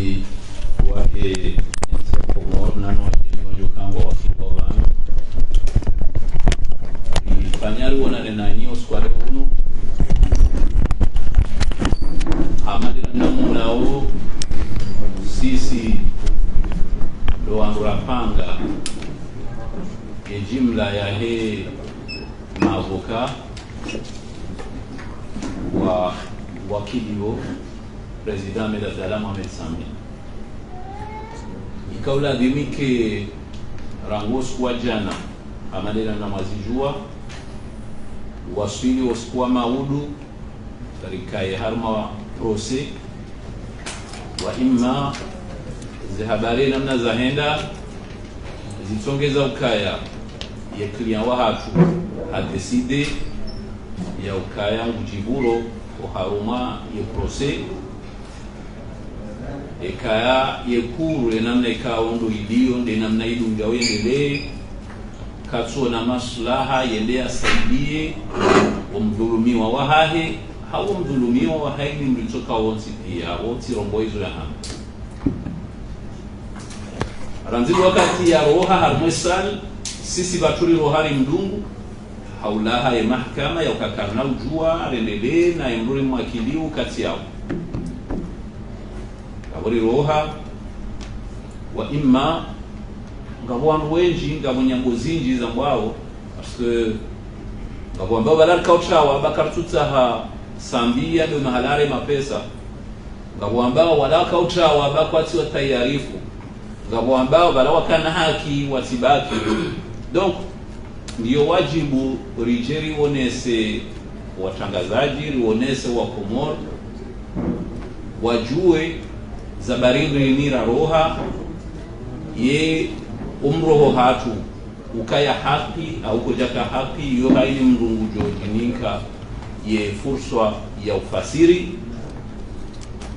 wake Komoro nano wajokangwa wakiwa bana ifanyari wana nenanyo square uno amali namunao sisi ndo angurapanga jimla ya he maavoka wa wakilio President Ahmed Abdallah Mohamed Sami ikaula dhimike rangos kwa jana amadela na mazijua waswili wasikuwa maudu tarikaye harma prose wa imma zihabari namna zahenda zitongeza ukaya ya kliyan wa hatu hadeside ya ukaya ngujiburo haruma ya prose ekaya yekuru enamna ikaondo iliyo nde namna idunga wendele katso na maslaha yende asaidie umdhulumiwa wahahe hawo mdhulumiwa wahahe nditoka wonsi pia wonsi romboizo ya hamu ranzilu wakati ya roha harmwesal sisi baturi rohari mdungu haulaha ya mahkama ya ukakarna ujua rendele na emruri mwakiliu kati yao kaburi roha wa imma ngabwandu wenji ngabunyango zinji za mbao parce que ngabwamba balar kauchawa bakartuta ha sambia do mahalare mapesa ngabwamba wala kauchawa bakwati wa tayarifu ngabwamba wala wakana haki watibaki donc ndio wajibu rijeri wonese watangazaji wonese wa Komoro wajue zabariri nira roha ye umroho hatu ukaya haki au kujaka haki yo haini mrungu jojininka ye fursa ya ufasiri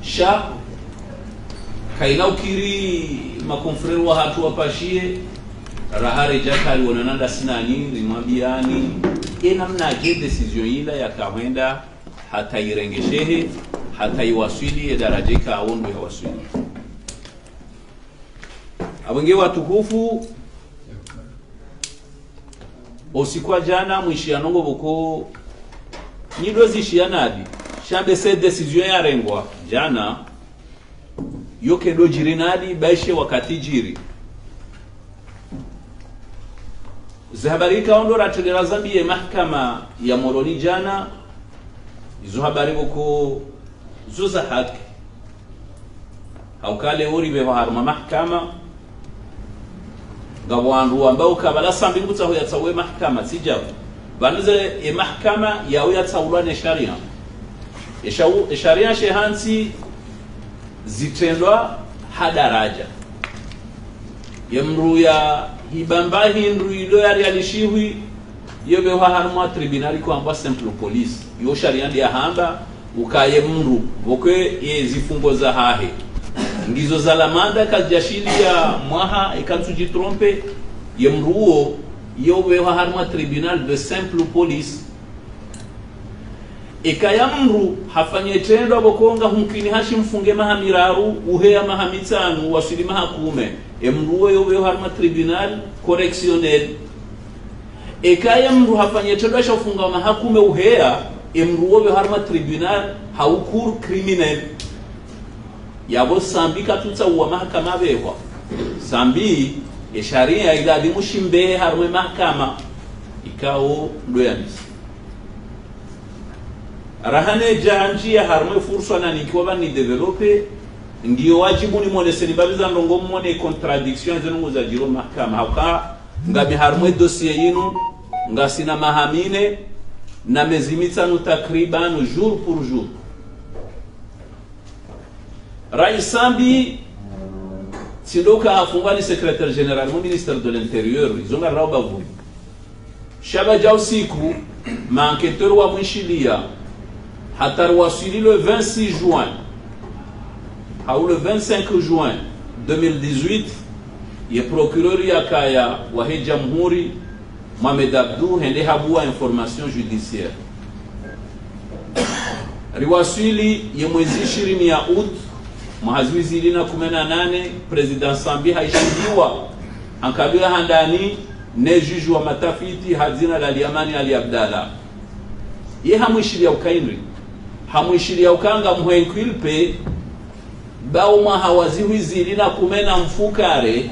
sha kaina ukiri makonfrero wa hatu wapashie rahare jakari wanananda sinani rimwabiani namna je decision ila ya kawenda hata irengeshehe hata iwasili darajika aondo ya wasili abenge watukufu osikwa jana mwishianongo boko nidozi shianadi shambe se decision ya rengwa jana yoke do jirinadi baishe wakati jiri zahabarika ondo ratulira zambiye mahkama ya Moroni jana izo habari boko zuza haki haukale uri beho haruma mahkama gabwandu ambao kabala sambi ngutsaho yatsawe mahkama sijabu banze e mahkama yawe yatsawulane sharia sharia shehansi zitendwa hadaraja yemru ya hibamba hindu ilo yari alishiwi yobe wa haruma tribunali kwa amba simple police yo sharia ndi ahamba ukaye mru bokwe yezifungo za hahe ngizo za lamanda kajashilia mwaha ikansuji trompe yemruo yobe wa haruma tribunal de simple police ikayamru hafanye tendo bokonga humkini hashi mfunge mahamiraru uhea mahamitanu wasili mahakume emruo yobe wa haruma tribunal correctionnel ikayamru hafanye tendo shafunga mahakume uhea emruo be harma tribunal haukur criminel yabo sambi katutsa wa mahakama bewa sambi sharia idadi mushimbe harwe mahakama ikao ndoyanis rahane janji ya harwe fursa na nikiwa ni developer ndio wajibu ni mwone seribabiza ndongo mwone contradiction zenu za jiro mahakama hauka ngabi harwe dossier yinu ngasina mahamine na mezimitano takriban jour pour jour Rais Sambi sindoka afungwa ni secrétaire général au ministère de l'intérieur izonga rauba vuli shaba jao siku maenquêteur wa mwishilia hatar wasili le 26 juin au le 25 juin 2018 ye procureur ya kaya wa jamhuri Mohamed Abdou hende habua information judiciaire riwasili ye mwezi 20 ya août mwezi 2018 president Sambi haishidiwa ankabila handani ne juju wa matafiti hazina la Liamani Ali Abdalla ye hamwishiria ukainri hamwishiria ukanga muhenkwilpe bao mahawazihu 2010 mfukare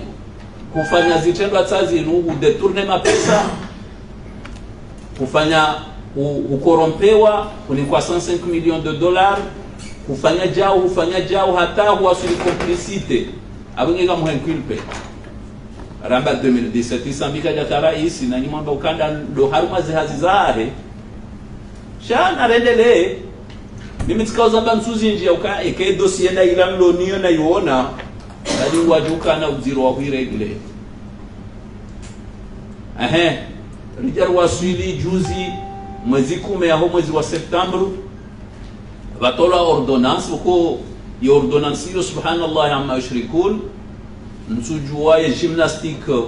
kufanya zitendo tsazinu udetourne mapesa kufanya ukorompewa kunikwa 105 millions de dollars kufanya jao hata huasuli complicite abungeka muhenkwilpe ramba 2017 isambika jatara isi na nyimamba ukanda ndo haruma zihazizare shana rendele mimi tikauza bansuzi njia uka eke dossier na ila mlonio na iona bali wajuka na uziro wa kuiregle rijar wasili juzi mwezi 10 aho mwezi wa September batola ordonnance uko ya ordonnance hiyo subhanallah amma yushrikun msujua ya gymnastique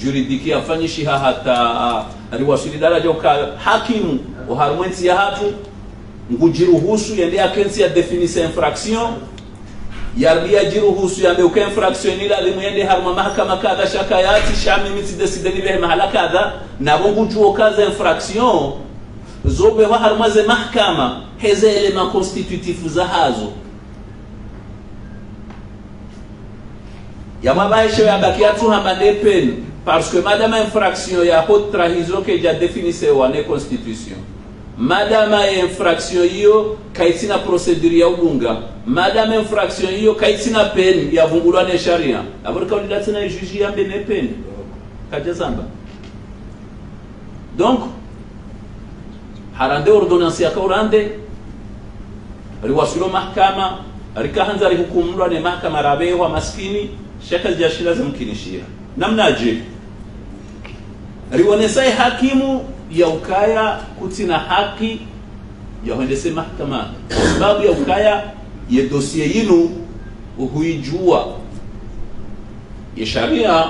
juridique afanyishiha hata aliwasili daraja uka hakimu uharumwenzi ya hatu ngujiruhusu yende akensi ya definise infraction yardia jiruhusu yande uka infraction ila limwende haruma mahakama kadha shakayati shami miti decide libe mahala kadha na bongu juo kaza infraction zobe wa haruma ze mahakama heze elema constitutif za hazo ya mabaisho ya bakiatu hamande pen parce que madame infraction ya haute trahison que ja définissé wa ne constitution madame infraction hiyo kaitina procedure ya ubunga madame infraction hiyo kaitina pen ya vungulwa ne sharia aborika ulidati na juge ya bene pen kajazamba donc harande ordonnance ya kaurande riwasilo mahkama rikahanza rihukumulwa ne mahkama rabewa maskini shaka jashila zamkinishia namnaje riwonesai hakimu ya ukaya kutina haki ya huendese mahkama sababu ya ukaya ya dossier yinu uhuijua ya sharia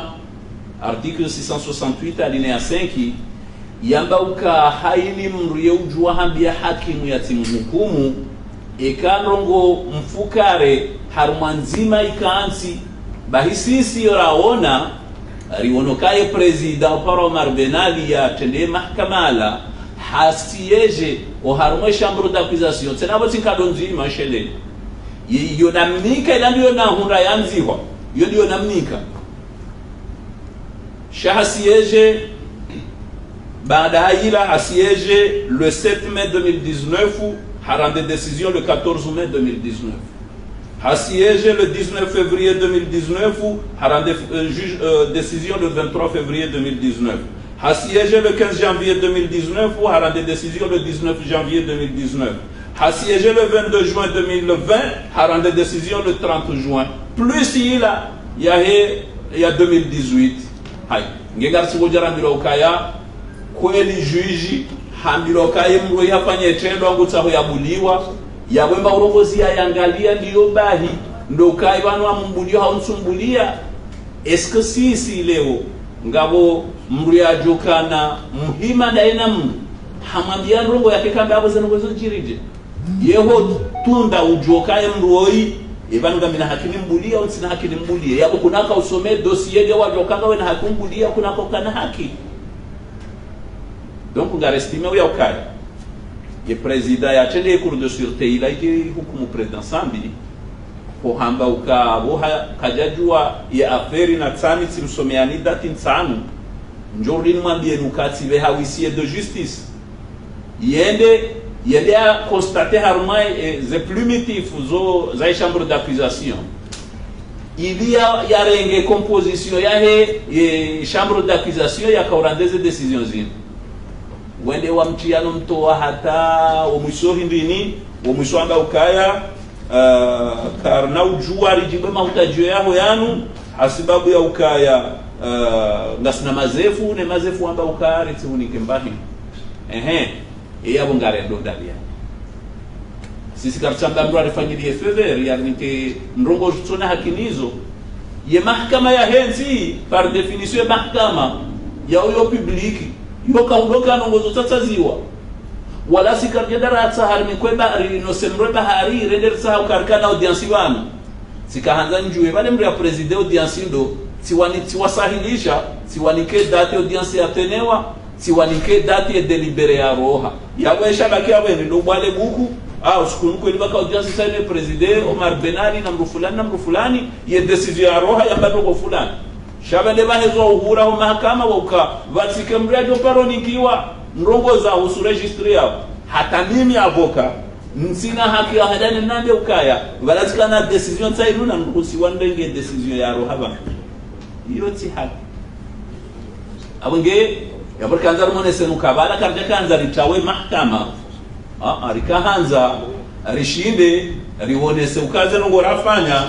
article 668 alinea 5 yamba uka haini mruye ujua hambia hakimu ya timhukumu ikarongo mfukare harumanzima ikaansi bahisisi yoraona rionokaye president Omar Ben Ali ya tende mahkamala hasieje o harume chambre d'accusation tena tinkadonzi mashele yo namnika ila ndio na hunda yanziwa yo ndio namnika shahasieje baada ila asiege le 7 mai 2019 harande décision le 14 mai 2019 assiégé le 19 février 2019, a rendu décision le 23 février 2019. Assiégé le 15 janvier 2019, a rendu décision le 19 janvier 2019. Assiégé le 22 juin 2020, a rendu décision le 30 juin. Plus il y a 2018. Ngegar sikuja mbilo ukaya kweli juiji hambilo kaya mro yafanye tendo ngutsaho yabuliwa yabwemba urongozi yangalia ndiyo bahi ndo kai banu amumbulio haumsumbulia eske sisi leo ngabo mru yajukana muhima daina mru hamwambia rongo yake kamba abo zanogozo jirije yeho tunda ujokaye mruoi ibanu ngamina hakini mbulia unsina hakini mbulia yabo kunaka usome dossier ya wajokanga wena hakumbulia kunako kana haki donc ngarestime uya ukaya ye president ya chende cour de sûreté ila ije hukumu president Sambi pohamba ukabo kajajua ya aferi na tsani tsimsomeani dati ntsanu njordin mwambie nukati ve hawisie de justice yende a constater harmai ze plumitif zo za chambre d'accusation il y a renge composition ya chambre d'accusation ya kaurandeze decision zin wende wa mtiano mtoa hata omwisho hindini omwisho amba ukaya karna ujua rijibe mahutajo yao yanu asibabu ya ukaya ngasina mazefu ne mazefu amba ukaya ritihunike mbahi yabo ngarendo dalia sisi karchamba ndo alifanyia favor ya nike ndongo tsona hakinizo ye mahakama ya henzi par definition mahakama ya uyo publiki yoka undoka nongozo tsatsaziwa wala sikarje daratsa harmi kweba rino semre bahari render sa ukarkana audience wanu sikahanza njue wale mri ya president audience ndo tiwasahilisha tiwanike date audience yatenewa tiwanike date delibere ya roha yawesha bakia wene ndo bwale buku usikunuko ili baka audience saine president Omar Benali na mru fulani ye decision ya roha ya mbado kwa fulani shabende bahezo uhura wa mahakama wauka vatike mrejo paroni kiwa nrongo za usu registry yao hata mimi avoka nsina haki ya hadani nande ukaya walatika na decision tailu na nrusi wandenge decision ya roha ba iyo ti haki abunge yabarkanza rumone senuka bala karja kanza ritawe mahakama rikahanza rishinde riwonese ukaze nungo rafanya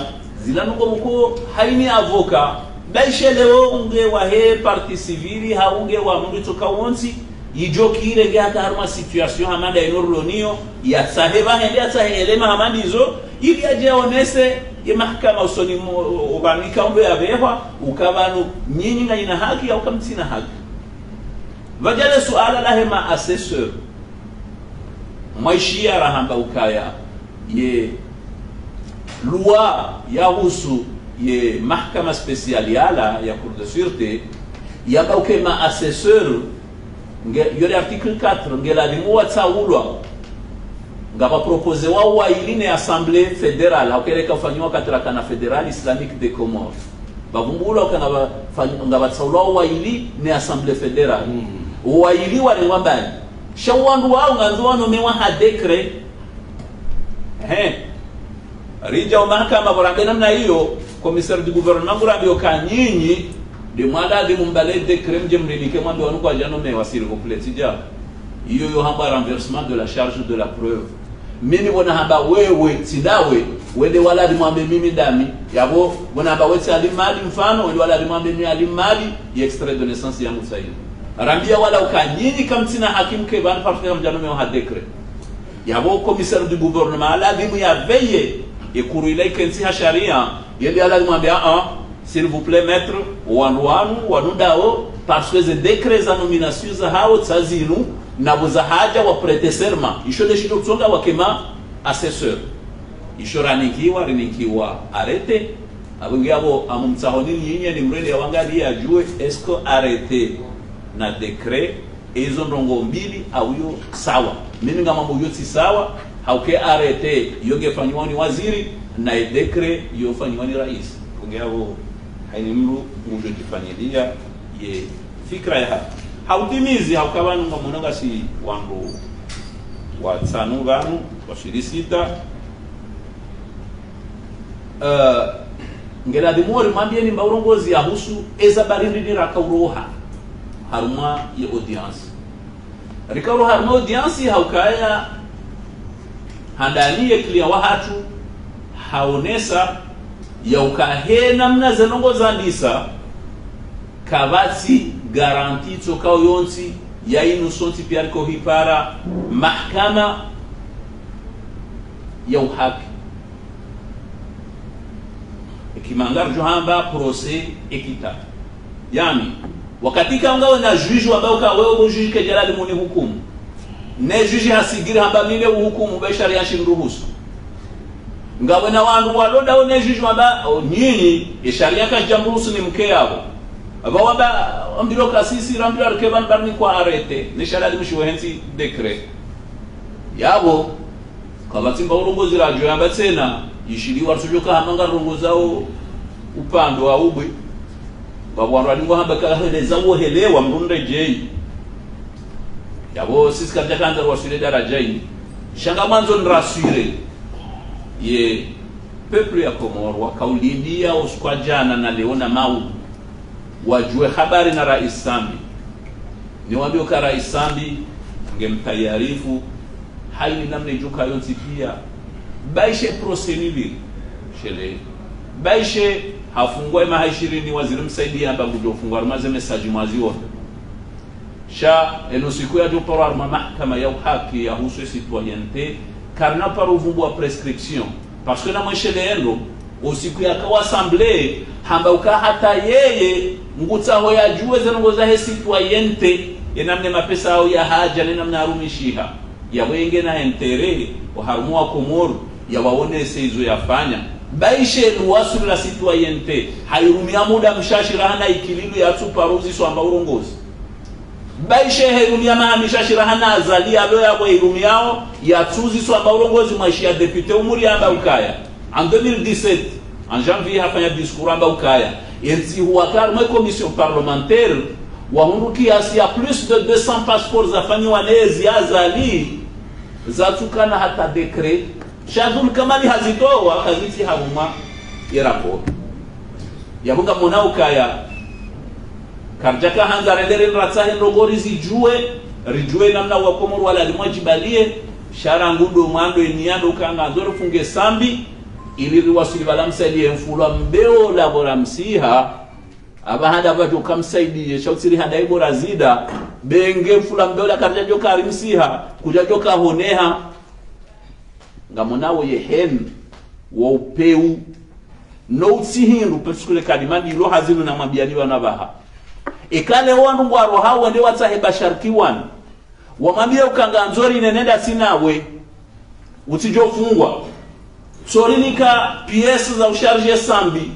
zila nungo muko haini avoka daishe leo unge wahe parti civili haunge wa mungu toka wonsi ijo kire ge hata harma situation hamanda inorlonio ya saheba hende atsahelema hamandi izo ili aje onese ye mahakama usoni ubanika umbe yabehwa ukabanu nyinyi na ina haki au kamtina haki vajale suala la hema assesseur maishia rahamba ukaya ye loi ya husu ye mahakama spéciale yala ya cour de sûreté yaba ukema assesseur yore article 4 ngela limuwa tsaulwa ngaba propose wa iline assemblée fédérale aukeleka ufanywa katika na fédérale islamique des Comores bavumbula kana ngaba tsaulwa wa ili ne assemblée fédérale wa ili wale ngambani shawandu wao nganzwano mewa ha décret rija mahakama borambe namna hiyo commissaire du gouvernement borambe okanyinyi de mwada de mumbale décret mjemrinike mwambe wanu kwa jano mewa s'il vous plaît tija hiyo yo hamba renversement de la charge de la preuve mimi bona hamba wewe tidawe wende wala mwambe mimi ndami yabo bona hamba wewe alimali mfano wende wala mwambe mimi alimali ya extrait de naissance yangu sahihi rambia wala ukanyinyi kamtina hakimu ke ban partenaire mjano mewa ha décret yabo commissaire du gouvernement la dimu ya veille et kuru ile kensi ha sharia yende ala mwambia s'il vous plaît maître wanu dao parce que les décrets za nomination za hao tsazinu na buza haja wa prêter serment isho de shido tsonga wakema assesseur isho ranikiwa arrêté abungi abo amumtsahoni nyinyi ni mrende wangali ajue est-ce que arrêté na décret ezo ndongo mbili au yo sawa mimi ngama mbuyo si sawa hauke arrêté yoge fanywa ni waziri na décret yo fanywa ni rais kungeavo haini mru ngujo jifanyilia ye fikra ya hautimizi haukabanu ngamunanga si wangu watanu vanu washirisita ngela dimori mambie ni mbaurongozi ya husu eza barindi ni rakauroha haruma ya audience rikauro haruma audience haukaya handani ye klia wa hatu haonesa ya ukahe namna zenongo zandisa kabati garanti tokao yonti ya inu sonti piariko hipara mahkama ya uhaki ikimangar johamba procès équitable yani wakati kanga na juge ambao ka wewe juge ke jalali muni hukumu ne juge hasigiri hamba mile uhukumu be sharia shimruhusu ngawe na wandu walonda one juge amba nyinyi sharia ka jamruhusu ni mke yao aba waba ambiro kasisi rambiro arkeban barni kwa arete ni sharia limshuhenzi decret yabo kabati mbaurongozi radio yamba tena yishiri warsujuka hamanga rongozawo upando wa ubwe babwandu alingo hamba kaheleza wohelewa mrunde jei yabo sisi kabja kanda wasile daraja hii shanga mwanzo nrasire ye peuple ya Komoro wakaulidia usikwa jana na leona mau wajue habari na Rais Sambi niwaambie ka Rais Sambi ngemtayarifu haini namna ijuka yonti pia baishe prosenili shele baishe hafungwa ma 20 waziri msaidia amba kujofungwa maze message mwaziona sha eno siku ya jopora mahakama ya haki ya husu citoyenneté karna par uvumbu wa prescription parce que na mweshele endo usiku ya kwa assemblée hamba uka hata yeye ngutsa ho ya juwe zenongo za citoyenneté enamne mapesa au ya haja na namna arumishiha ya wenge na entere wa harumwa Komoro ya waone seizo yafanya baishe loi sur la citoyenneté hairumia muda mshashirahana ikililu ya tuparuzi swamba urongozi baishe hairumia mahamishashirahana azali alo yabo irumiao ya tuzi swamba urongozi mwashia député umuri amba ukaya en 2017 en janvier hafanya discours amba ukaya enti huwakar mwe commission parlementaire wahundu kiasi ya plus de 200 passports zafanyiwa nezi azali zatukana hata dekret shadul kamali hazitoa kaziti habuma yerapo yabunga mona ukaya karjaka hanzarendere ratsahe ndogori zijue rijue namna wakomoro wala limwajibalie shara ngudo mwando eniando kanga ndoro funge sambi ili riwasili balamsaidie mfulwa mbeo labora msiha abahanda batu kamsaidie shautiri handa ibora zida benge mfulwa mbeo la karja joka rimsiha kuja joka honeha ngamonawo yehen wa upeu no utsihindu pesikule kadimani ilo hazinu na mabianiwa na baha ikale wanu ngwaro hawa ndi watsahe basharki wanu wamambia ukanga nzori nenenda sinawe utijofungwa tsorinika pièces za usharge sambi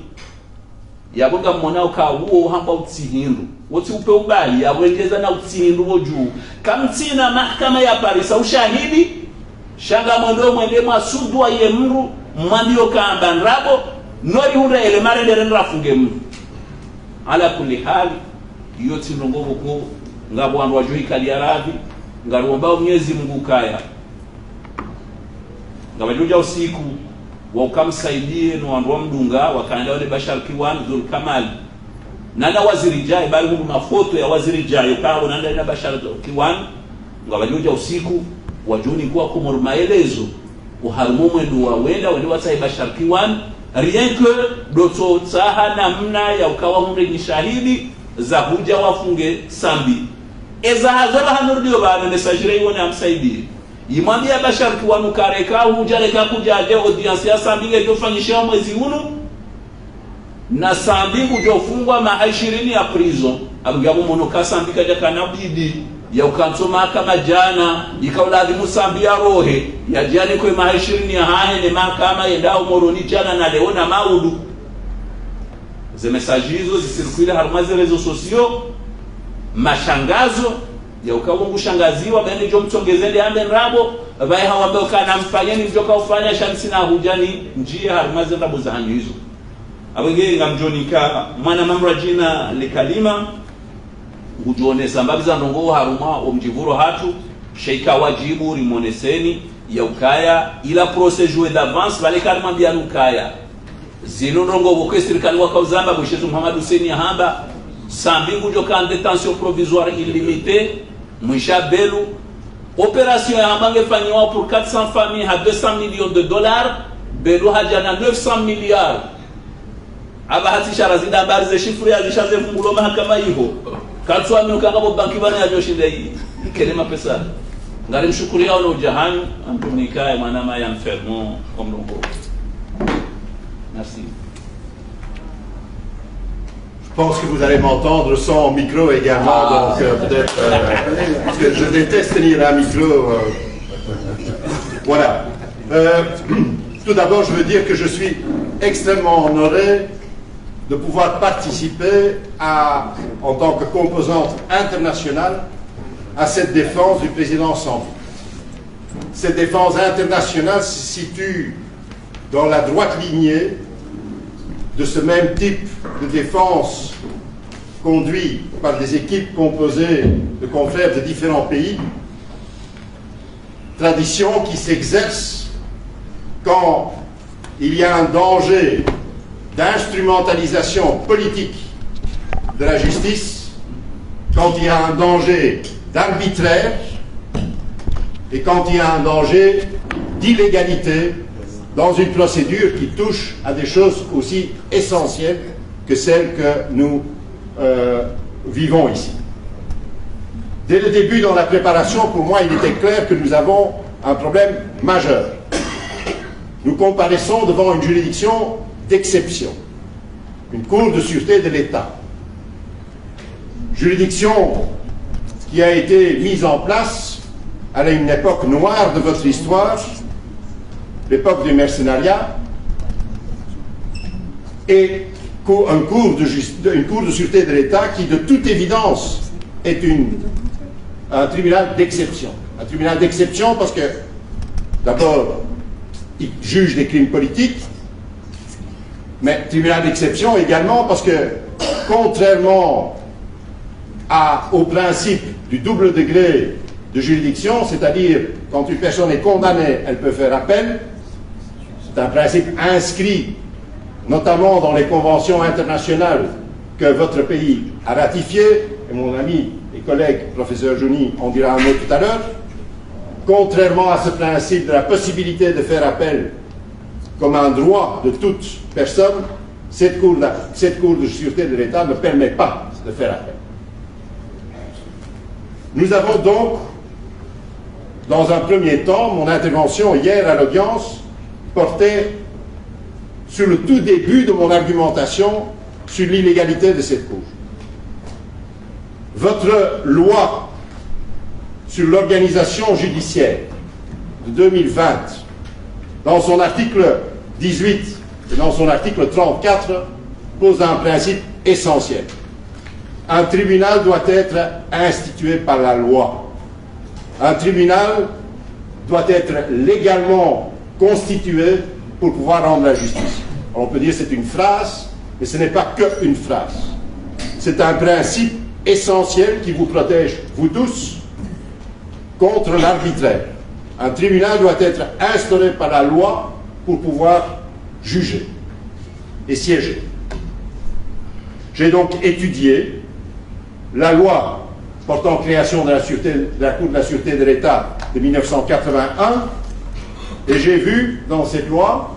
yabonga mona ukawo hamba utsihindu woti upe ubali yabwengeza na utsihindu boju kamtina mahakama ya Paris ushahidi shanga mwende masudwa ye mru mwandio kamba nrabo nori hunda ele marendere nrafunge mru ala kulli hali yoti ndongovo ko ngabo wandu wajohikali ya radhi ngaruombao Mwenyezi Mungu kaya ngabajuja usiku wakamsaidie no wandu wa mdunga wakaenda wale Bashar Kiwan Zul Kamal nana waziri jai bali mundu mafoto ya waziri jai ukawa nanda na Bashar Kiwan ngabajuja usiku wajuni kuwa kumur maelezo uharumu mwendu wa wenda wende watai Bashar Kiwan rien que doto taha namna ya ukawa humre ni shahidi za huja wafunge sambi eza hazara hanurdio bana nesajire iwone amsaidie imwambia Bashar Kiwan ukareka huja leka kujaje audience ya sambi ngejofanyisha mwezi unu na sambi kujofungwa maha 20 ya prison abgamu monoka sambi kaja kanabidi ya ukansoma kama jana ikauladi musambi ya rohe ya jana kwa maha 20 ya hahe ne mahakama yendao moroni jana na leona maudu ze message hizo zisirikuile harumazi rezo sosio mashangazo ya ukawungu shangaziwa bende jo mtongezende ambe nrabo vai hawambe ukana mfanyeni mjoka ufanya shansina hujani njia harumazi nrabo za hanyo hizo abenge ngamjonika mwana mamra jina likalima ujone sambabi za ndongo haruma omjivuro hatu sheika wajibu rimoneseni ya ukaya ila procedure d'avance vale kalima bia ukaya zino ndongo bokwe serikali wakauzamba bwishetu Muhammad Hussein Hamba sambingu joka en détention provisoire illimitée mwisha belu opération ya Hamba ngefanywa pour 400 familles à 200 millions de dollars belu hajana 900 milliards aba hatisha razida habari ze shifuri ya zishaze fungulo mahakama hiyo katwa mnukanga bo banki bana ya joshinda hii kelema pesa ngari mshukuri yao no jahani amtumikae manama ya enfermo omrongo. Merci. Je pense que vous allez m'entendre sans micro également, donc peut-être parce que je déteste tenir un micro. Voilà. Tout d'abord, je veux dire que je suis extrêmement honoré de pouvoir participer en tant que composante internationale à cette défense du président Sambi. Cette défense internationale se situe dans la droite lignée de ce même type de défense conduit par des équipes composées de confrères de différents pays, tradition qui s'exerce quand il y a un danger d'instrumentalisation politique de la justice, quand il y a un danger d'arbitraire et quand il y a un danger d'illégalité dans une procédure qui touche à des choses aussi essentielles que celles que nous vivons ici. Dès le début dans la préparation, pour moi, il était clair que nous avons un problème majeur. Nous comparaissons devant une juridiction d'exception, une cour de sûreté de l'État. Juridiction qui a été mise en place à une époque noire de votre histoire, l'époque du mercenariat, et une cour de sûreté de l'État qui, de toute évidence, est un tribunal d'exception. Un tribunal d'exception parce que, d'abord, il juge des crimes politiques, mais tribunal d'exception également parce que, contrairement au principe du double degré de juridiction, c'est-à-dire quand une personne est condamnée, elle peut faire appel, c'est un principe inscrit notamment dans les conventions internationales que votre pays a ratifiées, et mon ami et collègue professeur Jouni en dira un mot tout à l'heure. Contrairement à ce principe de la possibilité de faire appel comme un droit de toute personne, cette cour de sûreté de l'État ne permet pas de faire appel. Nous avons donc, dans un premier temps, mon intervention hier à l'audience portait sur le tout début de mon argumentation sur l'illégalité de cette cour. Votre loi sur l'organisation judiciaire de 2020, dans son article 18 et dans son article 34, pose un principe essentiel. Un tribunal doit être institué par la loi. Un tribunal doit être légalement constitué pour pouvoir rendre la justice. Alors on peut dire que c'est une phrase, mais ce n'est pas qu'une phrase. C'est un principe essentiel qui vous protège, vous tous, contre l'arbitraire. Un tribunal doit être instauré par la loi pour pouvoir juger et siéger. J'ai donc étudié la loi portant création de la Cour de la Sûreté de l'État de 1981 et j'ai vu dans cette loi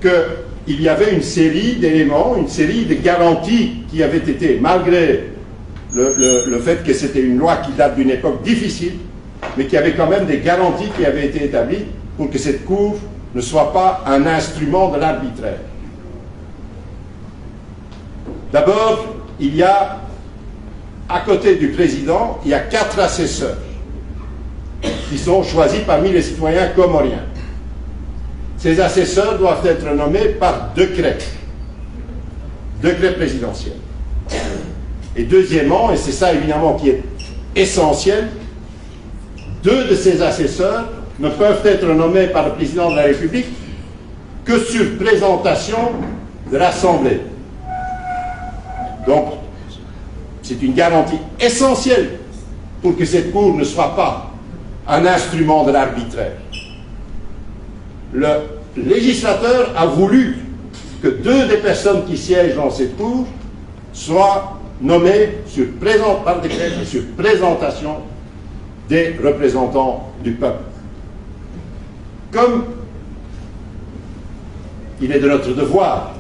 qu'il y avait une série d'éléments, une série de garanties qui avaient été, malgré le fait que c'était une loi qui date d'une époque difficile, mais qu'il y avait quand même des garanties qui avaient été établies pour que cette Cour ne soit pas un instrument de l'arbitraire. D'abord, il y a, à côté du président, il y a 4 assesseurs qui sont choisis parmi les citoyens comoriens. Ces assesseurs doivent être nommés par décret présidentiel. Et deuxièmement, et c'est ça évidemment qui est essentiel, 2 de ces assesseurs ne peuvent être nommés par le président de la République que sur présentation de l'Assemblée. Donc, c'est une garantie essentielle pour que cette Cour ne soit pas un instrument de l'arbitraire. Le législateur a voulu que 2 des personnes qui siègent dans cette Cour soient nommées par décret et sur présentation des représentants du peuple. Comme il est de notre devoir,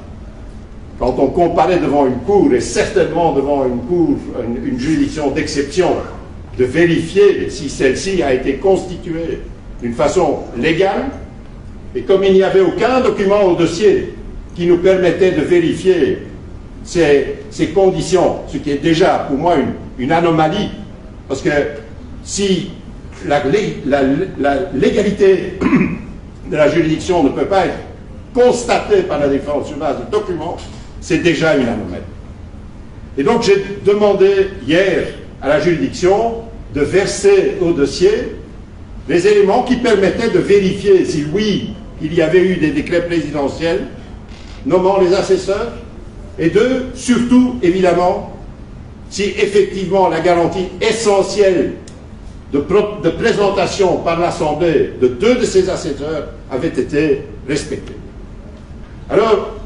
quand on comparaît devant une cour, et certainement devant une cour, une juridiction d'exception, de vérifier si celle-ci a été constituée d'une façon légale, et comme il n'y avait aucun document au dossier qui nous permettait de vérifier ces conditions, ce qui est déjà pour moi une anomalie, parce que si la légalité de la juridiction ne peut pas être constatée par la défense sur base de documents, c'est déjà une anomalie. Et donc j'ai demandé hier à la juridiction de verser au dossier les éléments qui permettaient de vérifier si oui, il y avait eu des décrets présidentiels nommant les assesseurs, et surtout, évidemment, si effectivement la garantie essentielle de présentation par l'Assemblée de 2 de ces assesseurs avait été respectée. Alors,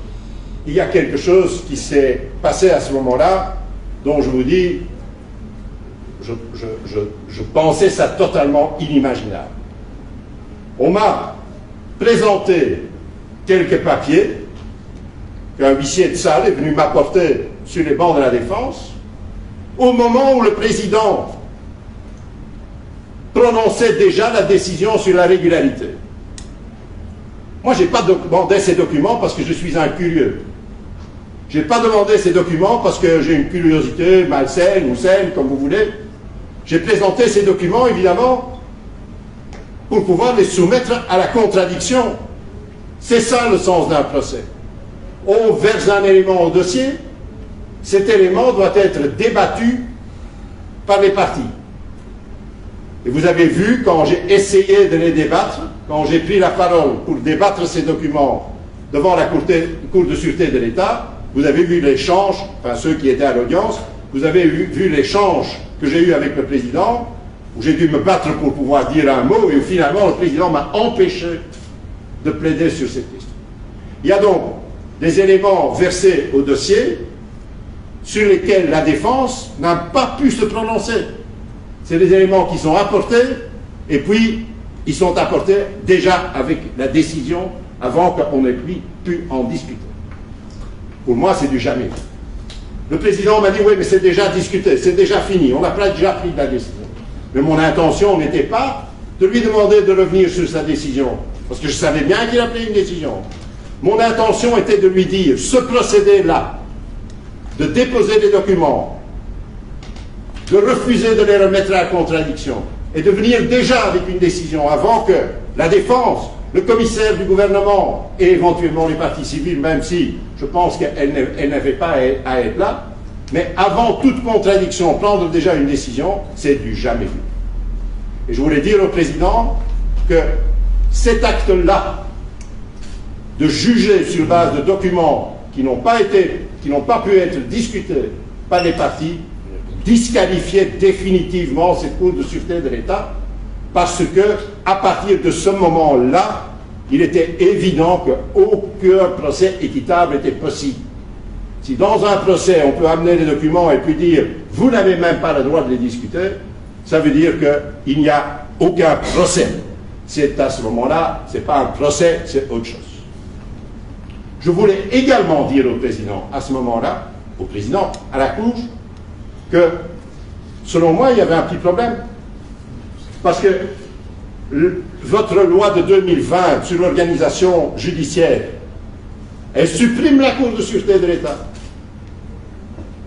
il y a quelque chose qui s'est passé à ce moment-là, dont je vous dis, je pensais ça totalement inimaginable. On m'a présenté quelques papiers qu'un huissier de salle est venu m'apporter sur les bancs de la Défense, au moment où le président prononçait déjà la décision sur la régularité. Moi, je n'ai pas demandé ces documents parce que je suis un curieux. Je n'ai pas demandé ces documents parce que j'ai une curiosité malsaine ou saine, comme vous voulez. J'ai présenté ces documents, évidemment, pour pouvoir les soumettre à la contradiction. C'est ça le sens d'un procès. on verse un élément au dossier, cet élément doit être débattu par les partis. Et vous avez vu, quand j'ai essayé de les débattre, quand j'ai pris la parole pour débattre ces documents devant la Cour de sûreté de l'État, vous avez vu l'échange, enfin ceux qui étaient à l'audience, vous avez vu l'échange que j'ai eu avec le président, où j'ai dû me battre pour pouvoir dire un mot, et où finalement le président m'a empêché de plaider sur cette question. Il y a donc des éléments versés au dossier sur lesquels la défense n'a pas pu se prononcer. C'est des éléments qui sont apportés, et puis ils sont apportés déjà avec la décision avant qu'on ait pu en discuter. Pour moi, c'est du jamais. Le président m'a dit, oui, mais c'est déjà discuté, c'est déjà fini, on n'a pas déjà pris la décision. Mais mon intention n'était pas de lui demander de revenir sur sa décision, parce que je savais bien qu'il a pris une décision. Mon intention était de lui dire, ce procédé-là, de déposer des documents, de refuser de les remettre à la contradiction, et de venir déjà avec une décision avant que la défense, le commissaire du gouvernement et éventuellement les partis civils, même si je pense qu'elle n'avait pas à être là, mais avant toute contradiction, prendre déjà une décision, c'est du jamais vu. Et je voulais dire au président que cet acte-là, de juger sur base de documents qui n'ont pas pu être discutés par les partis, disqualifiait définitivement cette Cour de sûreté de l'État, parce que, à partir de ce moment-là, il était évident qu'aucun procès équitable était possible. Si dans un procès, on peut amener les documents et puis dire « vous n'avez même pas le droit de les discuter », ça veut dire qu'il n'y a aucun procès. C'est à ce moment-là, ce n'est pas un procès, c'est autre chose. Je voulais également dire au président, à ce moment-là, au président, à la Cour, que, selon moi, il y avait un petit problème. Parce que votre loi de 2020 sur l'organisation judiciaire, elle supprime la Cour de sûreté de l'État.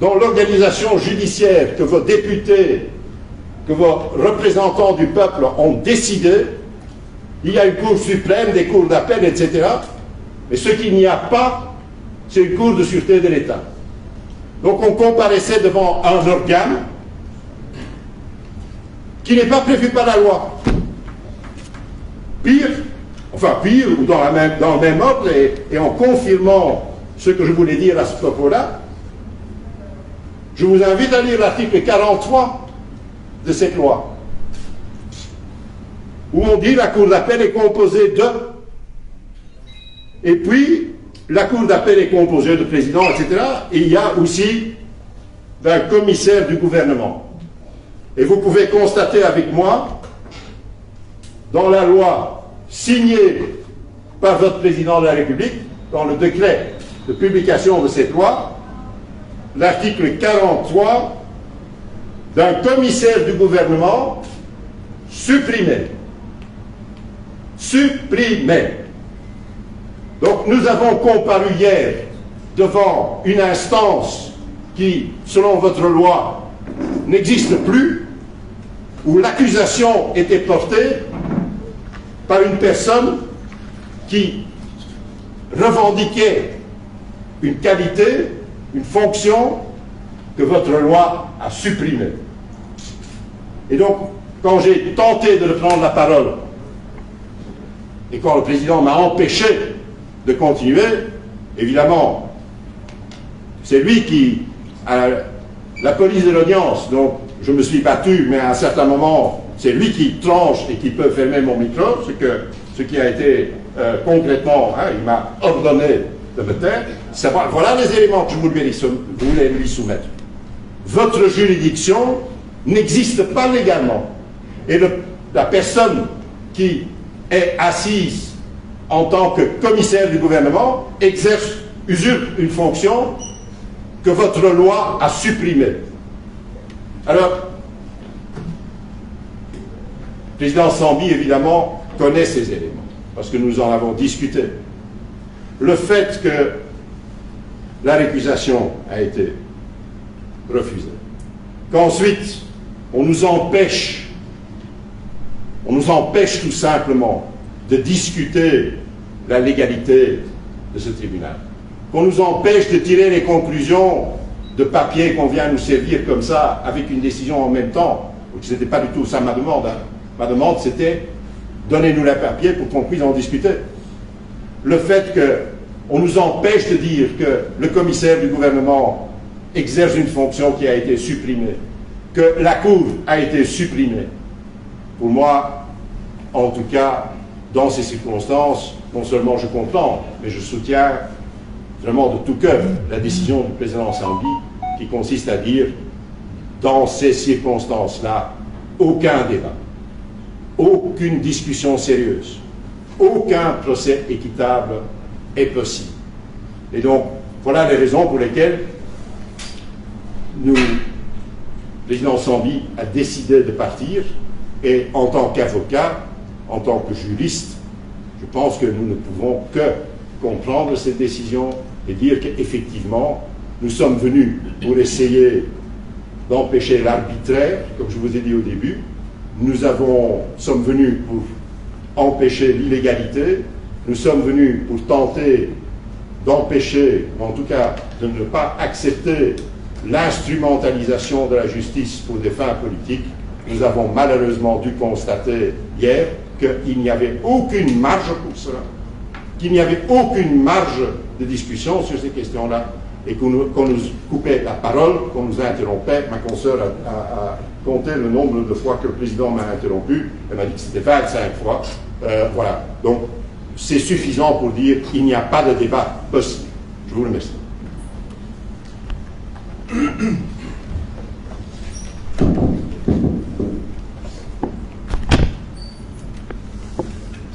Dans l'organisation judiciaire que vos députés, que vos représentants du peuple ont décidé, il y a une Cour suprême, des cours d'appel, etc. Mais ce qu'il n'y a pas, c'est une Cour de sûreté de l'État. Donc on comparaissait devant un organe qui n'est pas prévu par la loi. Pire, ou dans le même ordre, et en confirmant ce que je voulais dire à ce propos-là, je vous invite à lire l'article 43 de cette loi, où on dit la Cour d'appel est composée de, et puis la Cour d'appel est composée de président, etc., et il y a aussi d'un commissaire du gouvernement. Et vous pouvez constater avec moi, dans la loi signée par votre président de la République, dans le décret de publication de cette loi, l'article 43 d'un commissaire du gouvernement supprimé. Supprimé. Donc nous avons comparu hier devant une instance qui, selon votre loi, n'existe plus, où l'accusation était portée par une personne qui revendiquait une qualité, une fonction que votre loi a supprimée. Et donc, quand j'ai tenté de prendre la parole, et quand le président m'a empêché de continuer, évidemment, c'est lui qui, à la police de l'audience, donc je me suis battu, mais à un certain moment, c'est lui qui tranche et qui peut fermer mon micro, ce qui a été concrètement, il m'a ordonné de me taire. Voilà les éléments que je voulais lui soumettre. Votre juridiction n'existe pas légalement. Et la personne qui est assise en tant que commissaire du gouvernement usurpe une fonction que votre loi a supprimée. Alors, le président Sambi, évidemment, connaît ces éléments, parce que nous en avons discuté. Le fait que la récusation a été refusée, qu'ensuite on nous empêche tout simplement de discuter la légalité de ce tribunal. qu'on nous empêche de tirer les conclusions de papier qu'on vient nous servir comme ça, avec une décision en même temps. Ce n'était pas du tout ça ma demande. Hein. Ma demande, c'était donnez-nous les papiers pour qu'on puisse en discuter. Le fait qu'on nous empêche de dire que le commissaire du gouvernement exerce une fonction qui a été supprimée, que la Cour a été supprimée, pour moi, en tout cas, dans ces circonstances, non seulement je comprends, mais je soutiens vraiment de tout cœur la décision du président Sambi qui consiste à dire, dans ces circonstances-là, aucun débat, aucune discussion sérieuse, aucun procès équitable est possible. Et donc, voilà les raisons pour lesquelles le président Sambi a décidé de partir, et en tant qu'avocat, en tant que juriste, je pense que nous ne pouvons que comprendre cette décision et dire qu'effectivement, nous sommes venus pour essayer d'empêcher l'arbitraire, comme je vous ai dit au début. Nous sommes venus pour empêcher l'illégalité. Nous sommes venus pour tenter d'empêcher, en tout cas de ne pas accepter l'instrumentalisation de la justice pour des fins politiques. Nous avons malheureusement dû constater hier qu'il n'y avait aucune marge pour cela, qu'il n'y avait aucune marge de discussion sur ces questions-là, et qu'on nous coupait la parole, qu'on nous interrompait. Ma consoeur a compté le nombre de fois que le président m'a interrompu. Elle m'a dit que c'était 25 fois. Voilà. Donc, c'est suffisant pour dire qu'il n'y a pas de débat possible. Je vous remercie.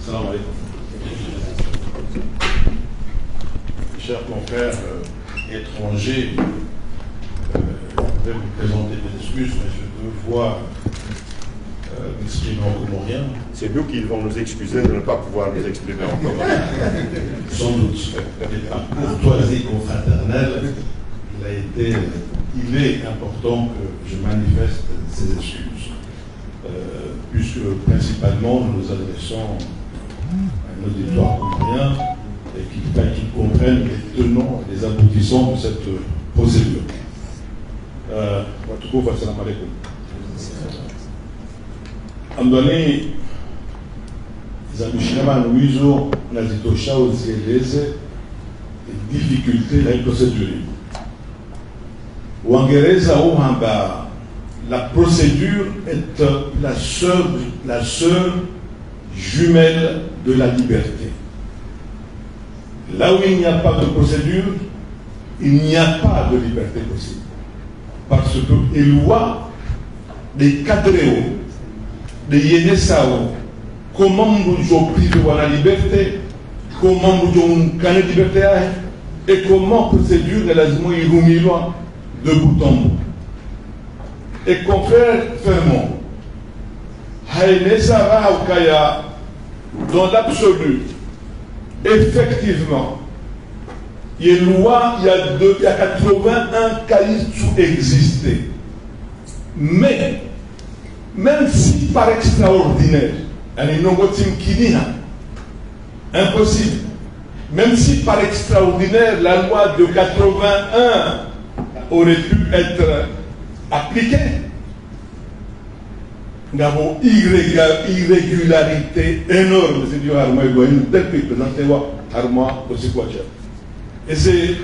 Salam alaikum. Chers confrères étrangers, je vais vous présenter des excuses, mais je dois m'exprimer en comorien. C'est nous qui vont nous excuser de ne pas pouvoir nous exprimer en comorien. Sans doute. Mais par courtoisie confraternelle, il est important que je manifeste ces excuses. Puisque principalement nous nous adressons à un auditoire comorien et qui comprennent les tenants et les aboutissants de cette procédure. Assalamu alaikum. Andoni za mshinama nuizo nazitosha uzieleze difficulté la procédure. Uingereza uhamba la procédure est la seule jumelle de la liberté. Là où il n'y a pas de procédure, il n'y a pas de liberté possible. Parce que les lois des cadréos, des Yenesao, comment nous privé la liberté, comment nous avons la liberté, et comment procédure de la loi de bout en bout. Et confrère fermement, dans l'absolu, effectivement, il y a une loi, il y a 81 cas qui existent. Mais, même si par extraordinaire, impossible, même si par extraordinaire, la loi de 81 aurait pu être appliquée, nous avons une irrégularité énorme. C'est du harmonie, une telle que harmonie aussi quoi. Et c'est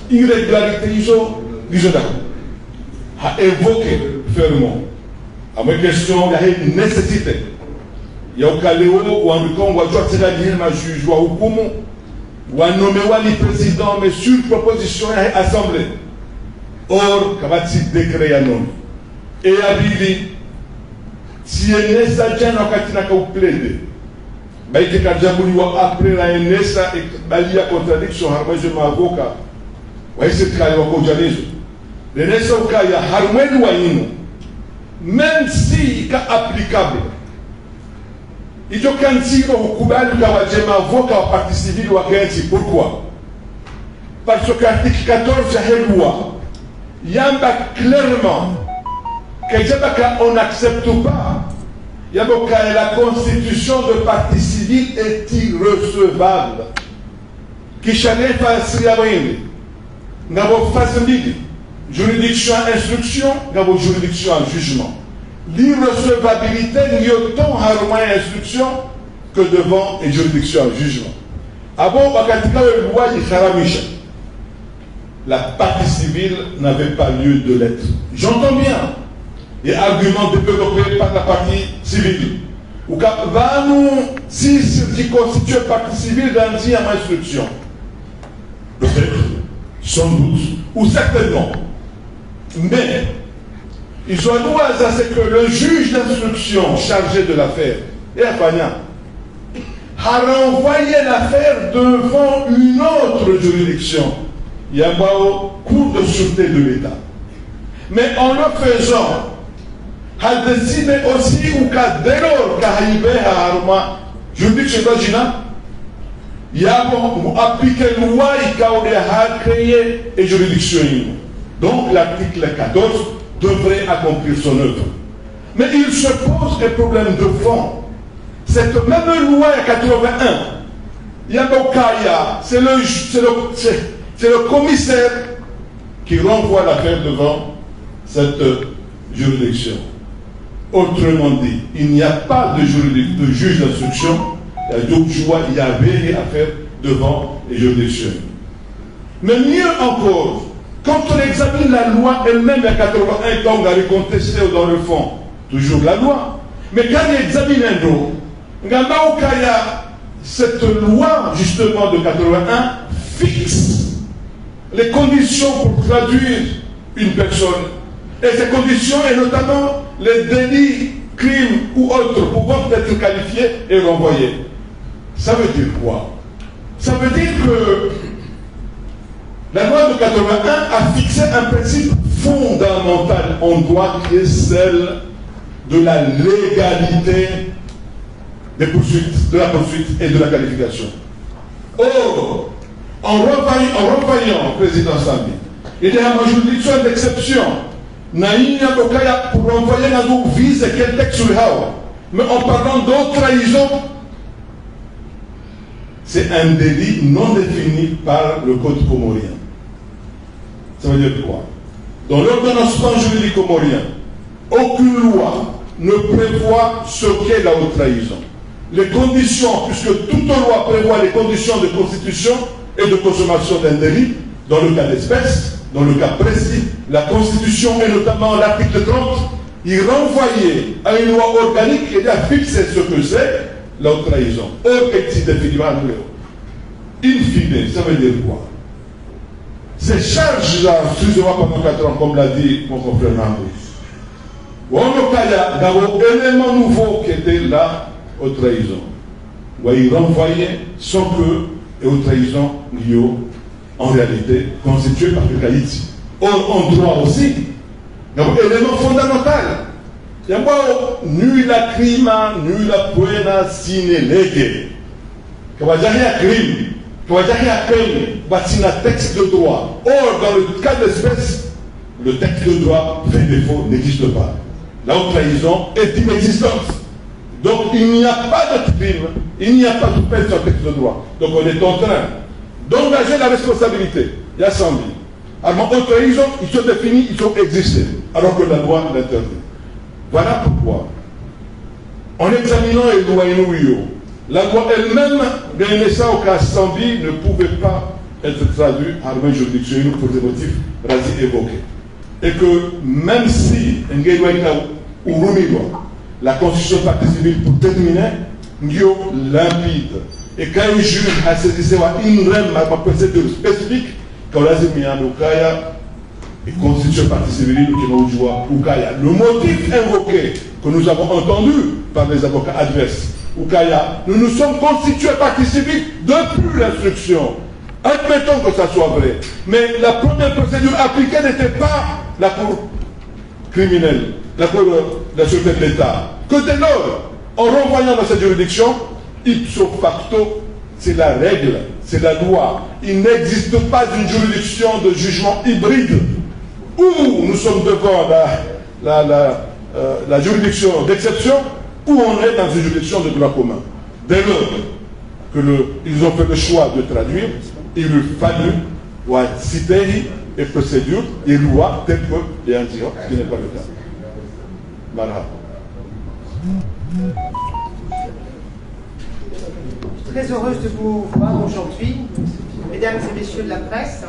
irrégularité, ils a évoqué fermement. À mes questions, il y a une nécessité. Il y a un cas où on doit dire ma juge, ou un nommé le président, mais sur proposition de l'Assemblée. Or, il y a un décret à nom. Et à Bibi, si il y a un essai, il y a un plaidé. Mais il y a un après la NSA, il y a une contradiction, je m'avocat. Oui, c'est le cas de la NSA, il y a un même si c'est applicable. Il y a un petit peu de avocat au parti civil ou à Kenzi. Pourquoi? Parce que l'article 14 de la loi, il y a clairement qu'on n'accepte pas. Il y a la constitution de parti civil est irrecevable. qui chalait face à Yabrindi. Nous avons face juridiction à instruction, nous avons juridiction à jugement. L'irrecevabilité n'y a autant à instruction que devant une juridiction à jugement. Avant, la partie civile n'avait pas lieu de l'être. J'entends bien les arguments développés par la partie civile. Ou va nous, si ce qui constitue la partie civile dans une instruction, peut-être, sans doute, ou certainement. Mais, ils ont droit à ce que le juge d'instruction chargé de l'affaire, et Afania, a renvoyé l'affaire devant une autre juridiction. Il y a un cours de sûreté de l'État. Mais en le faisant, a décidé aussi ou qu'à dès lors qu'arrivé à Arma, juridiction d'Agina, il y a appliqué la loi et a créé une juridiction. Donc l'article 14 devrait accomplir son œuvre. Mais il se pose des problèmes de fond. Cette même loi 81, il y a c'est le commissaire qui renvoie l'affaire devant cette juridiction. Autrement dit, il n'y a pas de juge d'instruction, il y avait à faire devant les juridictions. Mais mieux encore, quand on examine la loi elle-même, il y a 81 ans, on a contesté dans le fond, toujours la loi. Mais quand on examine un autre, cette loi, justement, de 81, fixe les conditions pour traduire une personne. Et ces conditions, et notamment les délits, crimes ou autres, pouvant être qualifiés et renvoyés. Ça veut dire quoi? Ça veut dire que la loi de 81 a fixé un principe fondamental en droit qui est celle de la légalité des poursuites, de la poursuite et de la qualification. Or, en renvoyant président Sambi, il y a une juridiction d'exception. Naïna Bokaya pour renvoyer dans vise quel texte sur le mais en parlant d'autres trahison, c'est un délit non défini par le code comorien. Ça veut dire quoi? Dans l'ordonnancement juridique comorien, aucune loi ne prévoit ce qu'est la haute trahison. Les conditions, puisque toute loi prévoit les conditions de constitution et de consommation d'un délit, dans le cas d'espèce, dans le cas précis, la Constitution et notamment l'article 30, il renvoyait à une loi organique qui a fixé ce que c'est la haute trahison. In fine, ça veut dire quoi? Ces charges-là, excusez-moi pendant 4 ans, comme l'a dit mon confrère Nambou. Il y a d'abord un élément nouveau qui était là, haute trahison. Il renvoyait sans que, et haute trahison, en réalité, constitué par le Haïti. En droit aussi, un élément fondamental. Il y a nul la crima, nul la puena sine lege. Qu'il n'y a rien crime, qu'il n'y a rien peine, c'est un texte de droit. Or, dans le cas d'espèce, le texte de droit fait défaut, n'existe pas. La haute trahison est inexistante. Donc, il n'y a pas de crime, il n'y a pas de peine sur le texte de droit. Donc, on est en train d'engager la responsabilité. Il y a 100 000. Alors, haute trahison, ils sont définis, ils ont existé, alors que la loi l'interdit. Voilà pourquoi, en examinant les lois la loi elle-même, gagner ça au cas 100 000, ne pouvait pas être traduite en armée juridictionnelle pour des motifs rasés évoqués. Et que même si la constitution partie civile pour terminer, limpide. Et quand un juge a saisi une procédure spécifique, quand on a mis en Okaya, et constitution partie civile qui va jouer Okaya. Le motif invoqué que nous avons entendu par les avocats adverses, Okaya, nous nous sommes constitués partie civile depuis l'instruction. Admettons que ça soit vrai. Mais la première procédure appliquée n'était pas la cour criminelle, la cour de la sûreté de l'État. Que dès lors, en renvoyant dans cette juridiction, ipso facto, c'est la règle, c'est la loi. Il n'existe pas une juridiction de jugement hybride où nous sommes devant la juridiction d'exception, où on est dans une juridiction de droit commun. Dès lors qu'ils ont fait le choix de traduire, il lui fallut citer et procédure et loi telle que les Antioches, ce qui n'est pas le cas. Voilà. Très heureuse de vous voir aujourd'hui, mesdames et messieurs de la presse.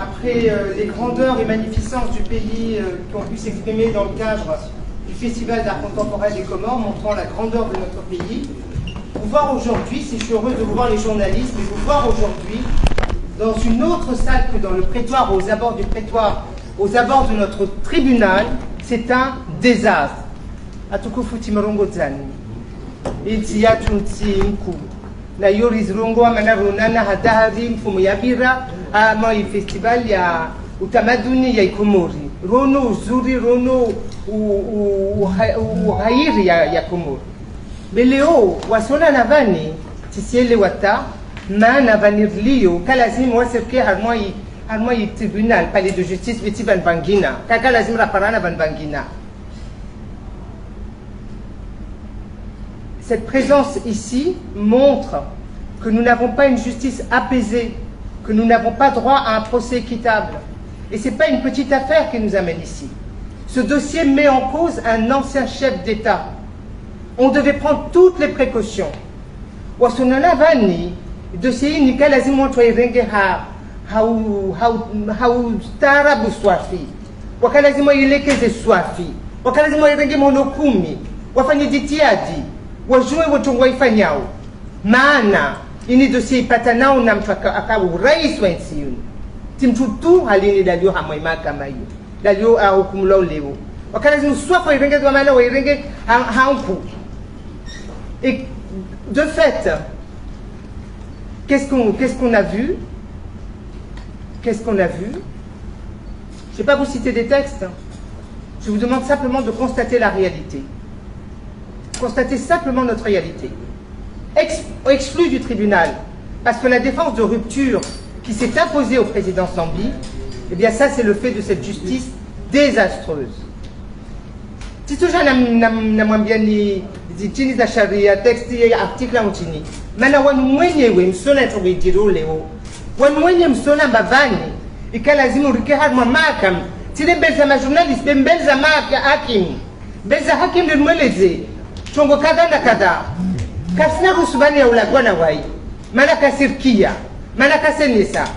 Après les grandeurs et magnificences du pays qui ont pu s'exprimer dans le cadre du Festival d'art contemporain des Comores, montrant la grandeur de notre pays, vous voir aujourd'hui, si je suis heureuse de vous voir les journalistes, mais vous voir aujourd'hui dans une autre salle que dans le prétoire, aux abords du prétoire, aux abords de notre tribunal, c'est un désastre. Atukufu Timorongo Zani. Inti yatu nku. Na yori zirongo amana ronana hadahari mfumo ya bira ama festival ya utamaduni ya Ikomori. Rono uzuri, rono uhairi ya Komori. Beleo wasona navani tisiele wata ma navanirlio kalazim wasirke harmoi tribunal palais de justice beti van bangina kakalazim raparana van bangina. Cette présence ici montre que nous n'avons pas une justice apaisée, que nous n'avons pas droit à un procès équitable. Et ce n'est pas une petite affaire qui nous amène ici. Ce dossier met en cause un ancien chef d'État. On devait prendre toutes les précautions. Wasonona vani dossier ni kalazim montwe renge haustarabu swafi. Wakalazim ilekeze swafi. Wakalazim renge monokumi. Wafanye jitihadi. Wajue watu waifanyao. Maana ini dossier ipatanao na mtu akawa rais wa nchi yuni. Timtutu halini dalio hamwema kama hiyo. Dalio hukumulao leo. Wakalazim swafi wa irenge dwamana wa irenge haunku. Et de fait, qu'est-ce qu'on a vu? Qu'est-ce qu'on a vu? Je ne vais pas vous citer des textes. Je vous demande simplement de constater la réalité. Constater simplement notre réalité. Exclu du tribunal, parce que la défense de rupture qui s'est imposée au président Sambi, eh bien ça c'est le fait de cette justice désastreuse. Si tu zitini za sharia texti ya article nchini maana wanmwenyewe msona tugijiro leo wanmwenye msona mbavani ikalazimu rike harma mahakam tile mbele ma journalist mbele za hakim mbele za hakim ndio mweleze chongo kadha na kadha kasina rusubani ya ulagwana wai maana kasirkia maana kasenisa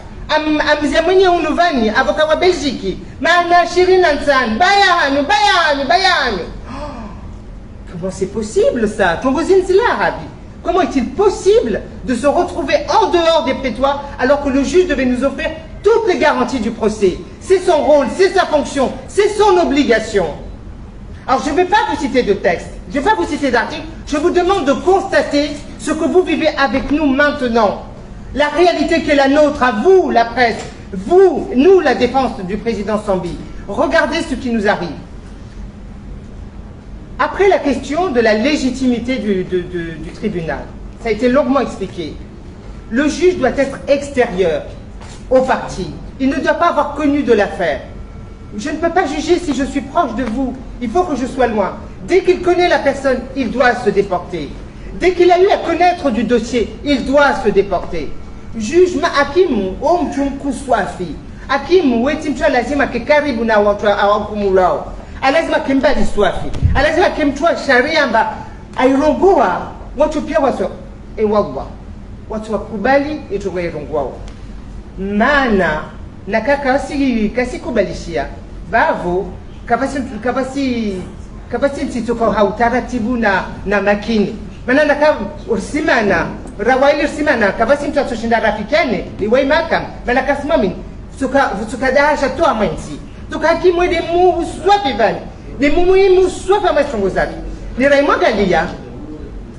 amzia mwenye unuvani avoka wa Belgique maana 25 bayanu. Comment c'est possible ça? Comment est-il possible de se retrouver en dehors des prétoires alors que le juge devait nous offrir toutes les garanties du procès? C'est son rôle, c'est sa fonction, c'est son obligation. Alors je ne vais pas vous citer de texte, je ne vais pas vous citer d'articles, je vous demande de constater ce que vous vivez avec nous maintenant. La réalité qui est la nôtre, à vous la presse, vous, nous la défense du président Sambi. Regardez ce qui nous arrive. Après la question de la légitimité du tribunal, ça a été longuement expliqué. Le juge doit être extérieur au parti. Il ne doit pas avoir connu de l'affaire. Je ne peux pas juger si je suis proche de vous. Il faut que je sois loin. Dès qu'il connaît la personne, il doit se déporter. Dès qu'il a eu à connaître du dossier, il doit se déporter. Juge ma hakimu omchumku swafi. Hakimu wetimchwa lazima kikaribu na watu awakumulao. Lazima kimbali swafi. Lazima kimchua sharia mba airongoa watu pia watu wakubali itoka irongoa. Maana na kasi kubalishia bavo kapasi msitoka hautaratibu na makini. Maana naka ursimana rawaili ursimana kapasi mtu atoshinda rafikane liwai makam maana kasimami tukadahasha toa mwenzi tukakimwe de mu swapi vani de muhimu swapi machongo zake ni raimwangalia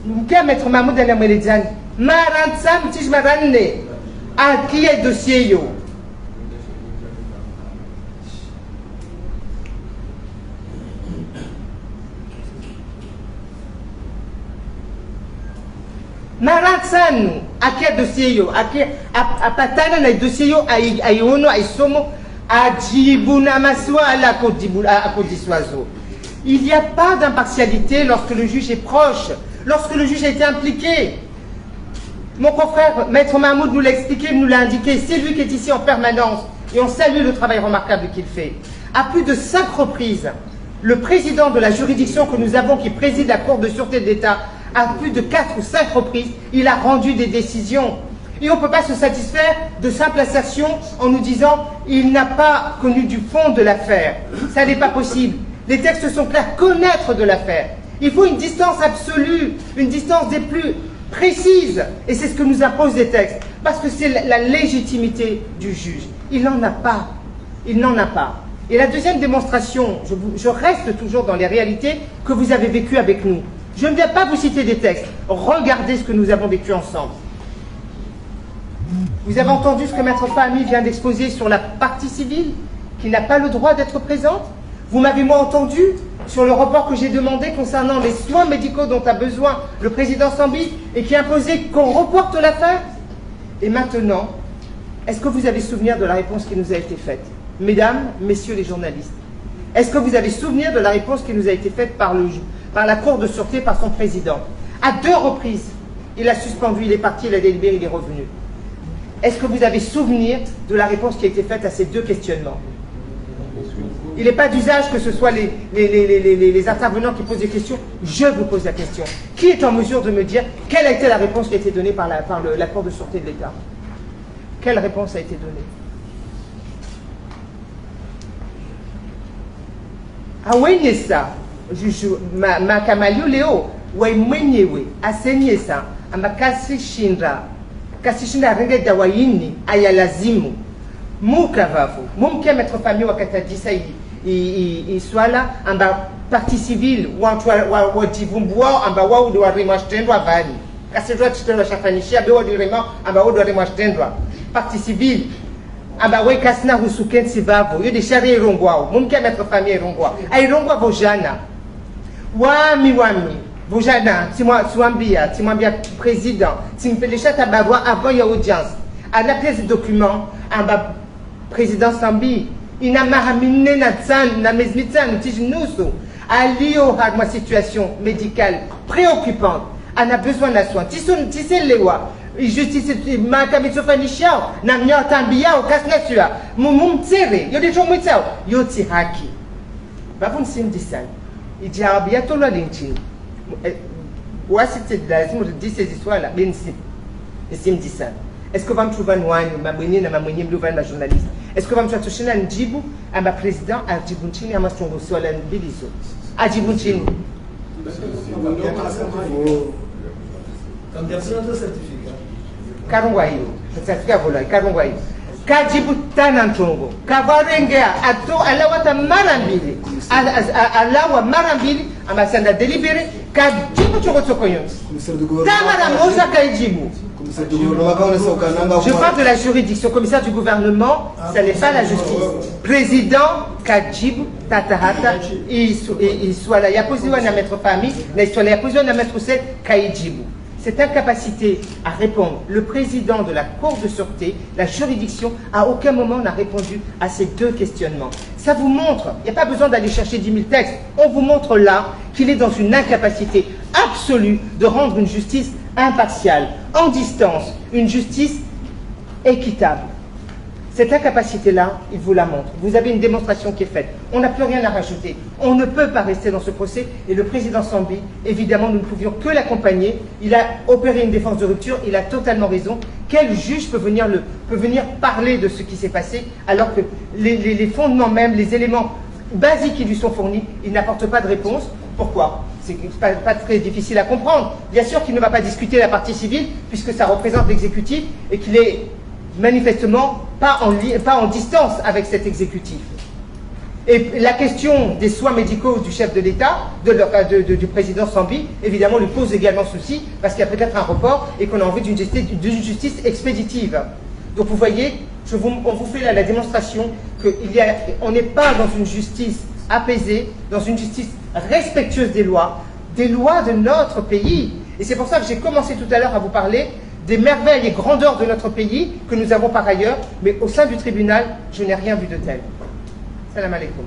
mkia maître Mahmoud na mwelezani marantsa mtish maranne akia dossier yo maratsanu akia dossier yo akia apatana na dossier yo aiono aisomo ajibu na maswala akodiswazo. Il n'y a pas d'impartialité lorsque le juge est proche, lorsque le juge a été impliqué. Mon confrère Maître Mahmoud nous l'a expliqué, nous l'a indiqué, c'est lui qui est ici en permanence et on salue le travail remarquable qu'il fait. À plus de 5 reprises, le président de la juridiction que nous avons qui préside la Cour de sûreté de l'État, à plus de 4 ou 5 reprises, il a rendu des décisions. Et on ne peut pas se satisfaire de simples assertions en nous disant il n'a pas connu du fond de l'affaire. Ça n'est pas possible. Les textes sont clairs, connaître de l'affaire. Il faut une distance absolue, une distance des plus précises. Et c'est ce que nous imposent les textes. Parce que c'est la légitimité du juge. Il n'en a pas. Il n'en a pas. Et la deuxième démonstration, je reste toujours dans les réalités que vous avez vécues avec nous. Je ne viens pas vous citer des textes. Regardez ce que nous avons vécu ensemble. Vous avez entendu ce que Maître Fahmi vient d'exposer sur la partie civile, qui n'a pas le droit d'être présente. Vous m'avez moi entendu sur le report que j'ai demandé concernant les soins médicaux dont a besoin le président Sambi et qui imposait qu'on reporte l'affaire. Et maintenant, est-ce que vous avez souvenir de la réponse qui nous a été faite? Mesdames, messieurs les journalistes, est-ce que vous avez souvenir de la réponse qui nous a été faite par la Cour de sûreté, par son président? À 2 reprises, il a suspendu, il est parti, il a délibéré, il est revenu. Est-ce que vous avez souvenir de la réponse qui a été faite à ces 2 questionnements? Il n'est pas d'usage que ce soit les intervenants qui posent des questions. Je vous pose la question. Qui est en mesure de me dire quelle a été la réponse qui a été donnée par la Cour de sûreté de l'État? Quelle réponse a été donnée? Awenyesa, makamaliu leo, waimwenyewe, asenyesa, amakasishinda renge dawaini, ayalazimu, mukavavu, mumkia Maître Fahmi wakatadisa iswala, amba parti civil, wajivumbuao, amba waudu warimwashtendwa vani. Kasidwa titendwa shafanishia, bewa direma, amba waudu warimwashtendwa. Parti civil, amba wekasina husuken sivavu, yodi shari irongwao, mumkia Maître Fahmi irongwao. Airongwa vojana. Wami, vojana, timwambia président, timpelesha tabarwa avant ya audience. À la pièce de document, amba président Sambi, ina mahamine na tsan, na mezmitsan, tijinusu, alio a ma situation médicale préoccupante, on a besoin de soin. Tissé lewa, justice, ma kamisofanisha, na mnya tambia, au kasnasua, mumum tsere, yo de chomwitsao, yo tihaki. Bavun simdisan, idiabia tola linchini. Voici lazima de ces histoires-là, ben simdisan. Est-ce que vam trouver nwani mabwenye na mamwenye mluvani na journaliste? Est-ce que vam tuatushina njibu amba president ajibu nchini ama songosi wala mbilizo? Ajibu nchini. Karungwa hiyo. Certificat vola karungwa hiyo. Kajibu tana ntongo. Kavarengea ato alawata marambili. Alawa marambili ama sanda délibéré kajibu chokotoko yonsi. Tamara moja kaijibu. Je parle de la juridiction, commissaire du gouvernement, ce n'est pas la justice. Président Kajib Tatahata, il soit là, il y a posé un Maître Fahmi, il soit là, il y a posé un Maître Sel Kaïdjibou. Cette incapacité à répondre, le président de la Cour de sûreté, la juridiction, à aucun moment n'a répondu à ces 2 questionnements. Ça vous montre, il n'y a pas besoin d'aller chercher 10 000 textes, on vous montre là qu'il est dans une incapacité absolue de rendre une justice impartiale, en distance, une justice équitable. Cette incapacité-là, il vous la montre. Vous avez une démonstration qui est faite. On n'a plus rien à rajouter. On ne peut pas rester dans ce procès. Et le président Sambi, évidemment, nous ne pouvions que l'accompagner. Il a opéré une défense de rupture. Il a totalement raison. Quel juge peut venir parler de ce qui s'est passé alors que les fondements même, les éléments basiques qui lui sont fournis, il n'apporte pas de réponse? Pourquoi? C'est pas très difficile à comprendre. Bien sûr qu'il ne va pas discuter la partie civile puisque ça représente l'exécutif et qu'il est manifestement pas en distance avec cet exécutif. Et la question des soins médicaux du chef de l'État, du président Sambi, évidemment lui pose également souci parce qu'il y a peut-être un report et qu'on a envie d'une justice expéditive. Donc vous voyez, on vous fait là la démonstration qu'on n'est pas dans une justice apaisée, dans une justice respectueuse des lois de notre pays. Et c'est pour ça que j'ai commencé tout à l'heure à vous parler des merveilles et grandeurs de notre pays que nous avons par ailleurs, mais au sein du tribunal, je n'ai rien vu de tel. Salam alaikum.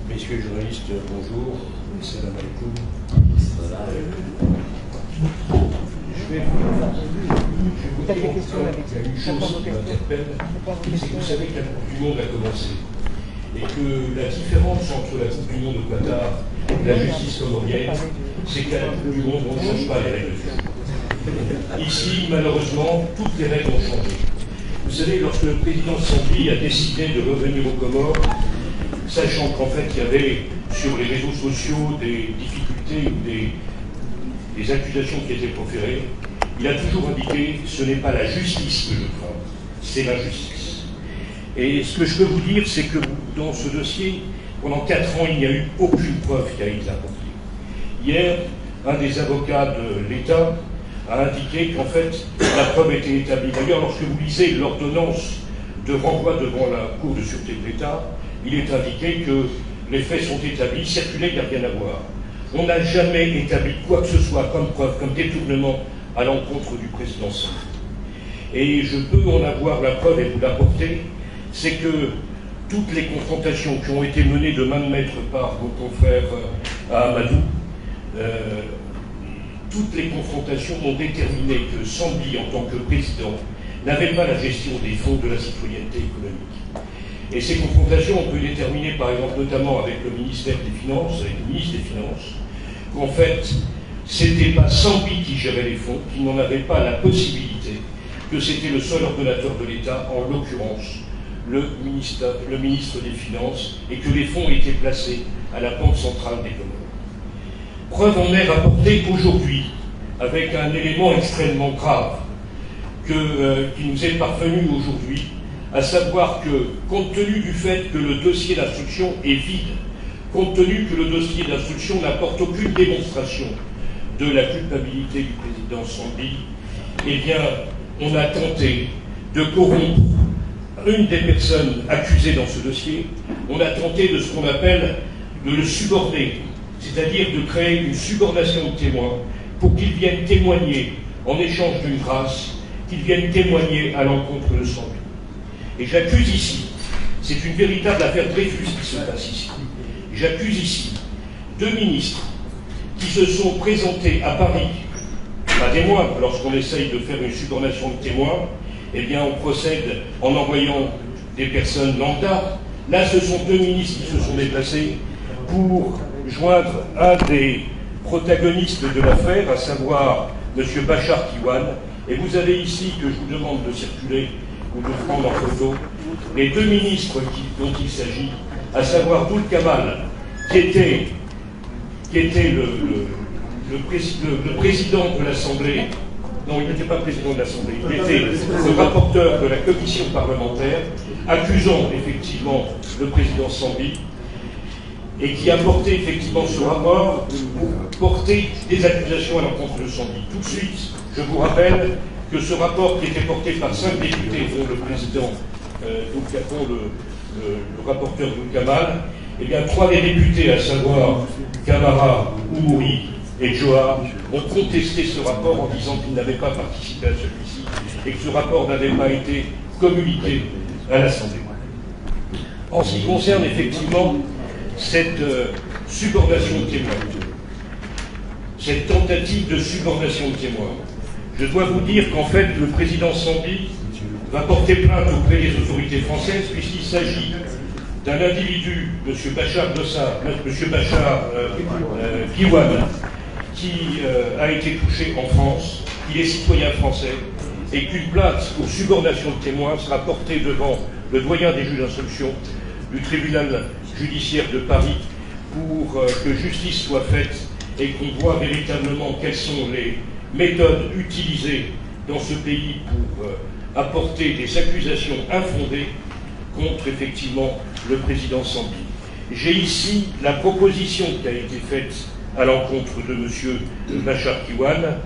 Messieurs les journalistes, bonjour. Salam alaikum. Je vais vous dire qu'il y a une chose qui m'interpelle, c'est que vous savez que la Coupe du Monde a commencé. Et que la différence entre la Coupe du Monde au Qatar et la justice comorienne, c'est qu'à la Coupe du Monde, on ne change pas les règles. Ici, malheureusement, toutes les règles ont changé. Vous savez, lorsque le président Sambi a décidé de revenir aux Comores, sachant qu'en fait, il y avait sur les réseaux sociaux des difficultés ou des accusations qui étaient proférées, il a toujours indiqué « ce n'est pas la justice que je crains, c'est l'injustice ». Et ce que je peux vous dire, c'est que dans ce dossier, pendant 4 ans, il n'y a eu aucune preuve qui a été apportée. Hier, un des avocats de l'État a indiqué qu'en fait, la preuve était établie. D'ailleurs, lorsque vous lisez l'ordonnance de renvoi devant la Cour de sûreté de l'État, il est indiqué que les faits sont établis, circuler, il n'y a rien à voir. On n'a jamais établi quoi que ce soit comme preuve, comme détournement à l'encontre du président Sambi. Et je peux en avoir la preuve et vous l'apporter, c'est que toutes les confrontations qui ont été menées de main de maître par vos confrères à Amadou, toutes les confrontations ont déterminé que Sambi, en tant que président, n'avait pas la gestion des fonds de la citoyenneté économique. Et ces confrontations, on peut les déterminer, par exemple, notamment avec le ministère des Finances, avec le ministre des Finances, qu'en fait, c'était pas Sambi qui gérait les fonds, qu'il n'en avait pas la possibilité, que c'était le seul ordonnateur de l'État, en l'occurrence, le ministre des Finances, et que les fonds étaient placés à la Banque centrale des Comores. Preuve en est rapportée aujourd'hui, avec un élément extrêmement grave, qui nous est parvenu aujourd'hui, à savoir que, compte tenu du fait que le dossier d'instruction est vide, compte tenu que le dossier d'instruction n'apporte aucune démonstration de la culpabilité du président Sambi, eh bien, on a tenté de corrompre une des personnes accusées dans ce dossier, on a tenté de ce qu'on appelle de le suborner, c'est-à-dire de créer une subornation de témoins pour qu'ils viennent témoigner en échange d'une grâce, qu'ils viennent témoigner à l'encontre de Sambi. Et j'accuse ici, c'est une véritable affaire Dreyfus qui se passe ici, j'accuse ici 2 ministres qui se sont présentés à Paris, pas des moindres, lorsqu'on essaye de faire une subornation de témoins, eh bien on procède en envoyant des personnes lambda. Là, ce sont 2 ministres qui se sont déplacés pour joindre un des protagonistes de l'affaire, à savoir M. Bachar Kiwan. Et vous avez ici, que je vous demande de circuler ou de prendre en photo, les 2 ministres dont il s'agit, à savoir Doul Kamal, qui était le président de l'Assemblée, non, il n'était pas président de l'Assemblée, il était le rapporteur de la commission parlementaire, accusant effectivement le président Sambi, et qui a porté effectivement ce rapport pour porter des accusations à l'encontre de Sambi. Tout de suite, je vous rappelle que ce rapport qui était porté par 5 députés, dont le président, le rapporteur Doul Kamal, eh bien 3 des députés, à savoir Camara, Oumouri et Johar, ont contesté ce rapport en disant qu'ils n'avaient pas participé à celui-ci et que ce rapport n'avait pas été communiqué à l'Assemblée. En ce qui concerne effectivement cette subornation de témoins, cette tentative de subornation de témoins, je dois vous dire qu'en fait, le président Sambi va porter plainte auprès des autorités françaises puisqu'il s'agit d'un individu, M. Bachar Kiwan, qui a été touché en France, il est citoyen français, et qu'une plainte pour subornation de témoins sera portée devant le doyen des juges d'instruction du tribunal judiciaire de Paris pour que justice soit faite et qu'on voit véritablement quelles sont les méthodes utilisées dans ce pays pour apporter des accusations infondées contre effectivement le président Sambi. J'ai ici la proposition qui a été faite à l'encontre de M. Bachar Kiwan.